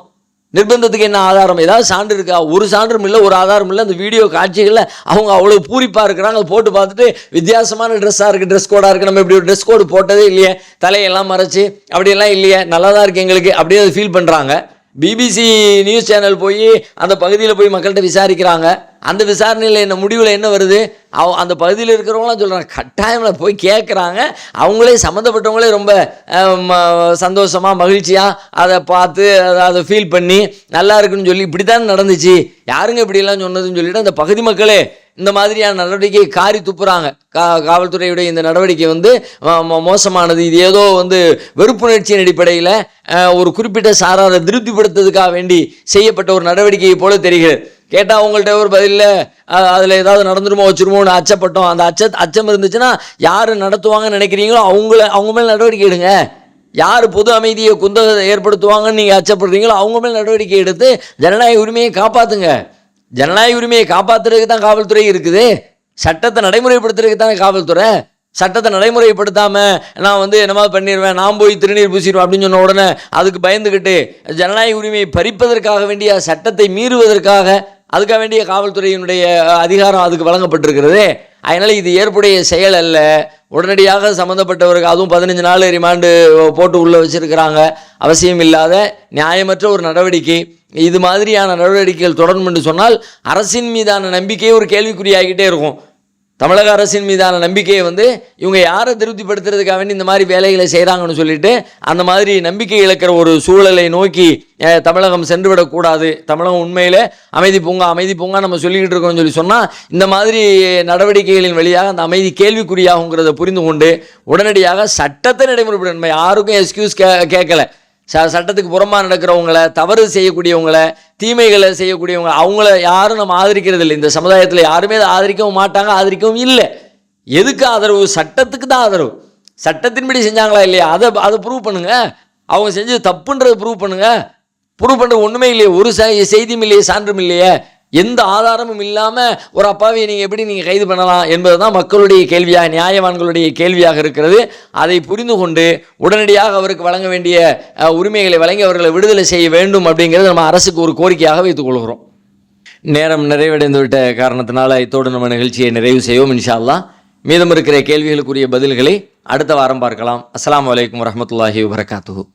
நிர்பந்தத்துக்கு என்ன ஆதாரம்? ஏதாவது சான்று இருக்கா? ஒரு சான்றும் இல்லை, ஒரு ஆதாரம் இல்லை. அந்த வீடியோ காட்சிகளில் அவங்க அவ்வளோ பூரிப்பாக இருக்கிறாங்க. அதை போட்டு பார்த்துட்டு வித்தியாசமான ட்ரெஸ்ஸாக இருக்குது, ட்ரெஸ் கோடாக இருக்குது, நம்ம இப்படி ஒரு ட்ரெஸ் கோடு போட்டதே இல்லையே, தலையெல்லாம் மறைச்சி அப்படியெல்லாம் இல்லையே, நல்லா தான் இருக்குது எங்களுக்கு அப்படின்னு அதை ஃபீல் பண்ணுறாங்க. பிபிசி நியூஸ் சேனல் போய் அந்த பகுதியில் போய் மக்கள்கிட்ட விசாரிக்கிறாங்க. அந்த விசாரணையில் என்ன முடிவில் என்ன வருது? அந்த பகுதியில் இருக்கிறவங்களாம் சொல்கிறாங்க, கட்டாயமில் போய் கேட்குறாங்க. அவங்களே சம்மந்தப்பட்டவங்களே ரொம்ப சந்தோஷமாக மகிழ்ச்சியாக அதை பார்த்து அதை ஃபீல் பண்ணி நல்லா இருக்குன்னு சொல்லி இப்படி தான் நடந்துச்சு, யாருங்க இப்படிலாம் சொன்னதுன்னு சொல்லிட்டு அந்த பகுதி மக்களே இந்த மாதிரியான நடவடிக்கையை காரி துப்புறாங்க. காவல்துறையுடைய இந்த நடவடிக்கை மோசமானது. இது ஏதோ வெறுப்புணர்ச்சியின் அடிப்படையில் ஒரு குறிப்பிட்ட சாராரை திருப்திப்படுத்துறதுக்காக வேண்டி செய்யப்பட்ட ஒரு நடவடிக்கையை போல தெரிகிறது. கேட்டால் அவங்கள்ட்ட ஒரு பதிலில் அதில் ஏதாவது நடந்துருமோ வச்சுருமோன்னு அச்சப்பட்டோம். அந்த அச்சம் இருந்துச்சுன்னா யார் நடத்துவாங்கன்னு நினைக்கிறீங்களோ அவங்க மேலே நடவடிக்கை எடுங்க. யார் பொது அமைதியை குந்தகத்தை ஏற்படுத்துவாங்கன்னு நீங்கள் அச்சப்படுறீங்களோ அவங்க மேலே நடவடிக்கை எடுத்து ஜனநாயக உரிமையை காப்பாற்றுங்க. ஜனநாயக உரிமையை காப்பாற்றுறதுக்கு தான் காவல்துறை இருக்குது. சட்டத்தை நடைமுறைப்படுத்துறதுக்கு தானே காவல்துறை. சட்டத்தை நடைமுறைப்படுத்தாமல் நான் என்னமாவது பண்ணிடுவேன், நான் போய் திருநீர் பூசிடுவேன் அப்படின்னு சொன்ன உடனே அதுக்கு பயந்துக்கிட்டு ஜனநாயக உரிமையை பறிப்பதற்காக வேண்டிய சட்டத்தை மீறுவதற்காக அதுக்காக வேண்டிய காவல்துறையினுடைய அதிகாரம் அதுக்கு வழங்கப்பட்டிருக்கிறது. அதனால் இது ஏற்புடைய செயல் அல்ல. உடனடியாக சம்மந்தப்பட்டவருக்கு அதுவும் 15 நாள் ரிமாண்டு போட்டு உள்ளே வச்சுருக்கிறாங்க. அவசியம் இல்லாத நியாயமற்ற ஒரு நடவடிக்கை. இது மாதிரியான நடவடிக்கைகள் தொடரும் என்று சொன்னால் அரசின் மீதான நம்பிக்கையை ஒரு கேள்விக்குறியாகிட்டே இருக்கும். தமிழக அரசின் மீதான நம்பிக்கையை இவங்க யாரை திருப்திப்படுத்துறதுக்காக வேண்டி இந்த மாதிரி வேலைகளை செய்கிறாங்கன்னு சொல்லிட்டு அந்த மாதிரி நம்பிக்கை இழக்கிற ஒரு சூழலை நோக்கி தமிழகம் சென்றுவிடக்கூடாது. தமிழகம் உண்மையில் அமைதி பூங்கா நம்ம சொல்லிக்கிட்டு இருக்கோம்னு சொன்னால் இந்த மாதிரி நடவடிக்கைகளின் வழியாக அந்த அமைதி கேள்விக்குறியாகுங்கிறத புரிந்து கொண்டு உடனடியாக சட்டத்தை நடைமுறைப்படணும். யாருக்கும் எக்ஸ்கியூஸ் கேட்கல. சட்டத்துக்கு புறம்பாக நடக்கிறவங்கள, தவறு செய்யக்கூடியவங்களை, தீமைகளை செய்யக்கூடியவங்க, அவங்கள யாரும் நம்ம ஆதரிக்கிறது இல்லை. இந்த சமுதாயத்தில் யாருமே அதை ஆதரிக்கவும் மாட்டாங்க, ஆதரிக்கவும் இல்லை. எதுக்கு ஆதரவு? சட்டத்துக்கு தான் ஆதரவு. சட்டத்தின்படி செஞ்சாங்களா இல்லையா அதை ப்ரூவ் பண்ணுங்க. அவங்க செஞ்சது தப்புன்றதை ப்ரூவ் பண்ணுங்க. ப்ரூவ் பண்ணுறது ஒன்றுமே இல்லையே, ஒரு செய்தியும் இல்லையே, சான்றும் இல்லையே, எந்த ஆதாரமும் இல்லாமல் ஒரு அப்பாவியை எப்படி நீங்கள் கைது பண்ணலாம் என்பது தான் மக்களுடைய கேள்வியாக, நியாயவான்களுடைய கேள்வியாக இருக்கிறது. அதை புரிந்து கொண்டு உடனடியாக அவருக்கு வழங்க வேண்டிய உரிமைகளை வழங்கி அவர்களை விடுதலை செய்ய வேண்டும் அப்படிங்கிறது நம்ம அரசுக்கு ஒரு கோரிக்கையாக வைத்துக் கொள்கிறோம். நேரம் நிறைவடைந்து விட்ட காரணத்தினால இத்தோடு நம்ம நிகழ்ச்சியை நிறைவு செய்வோம். இன்ஷா அல்லாஹ் மீதம் இருக்கிற கேள்விகளுக்குரிய பதில்களை அடுத்த வாரம் பார்க்கலாம். அஸ்ஸலாமு அலைக்கும் வரஹ்மத்துல்லாஹி வபரகாத்துஹு.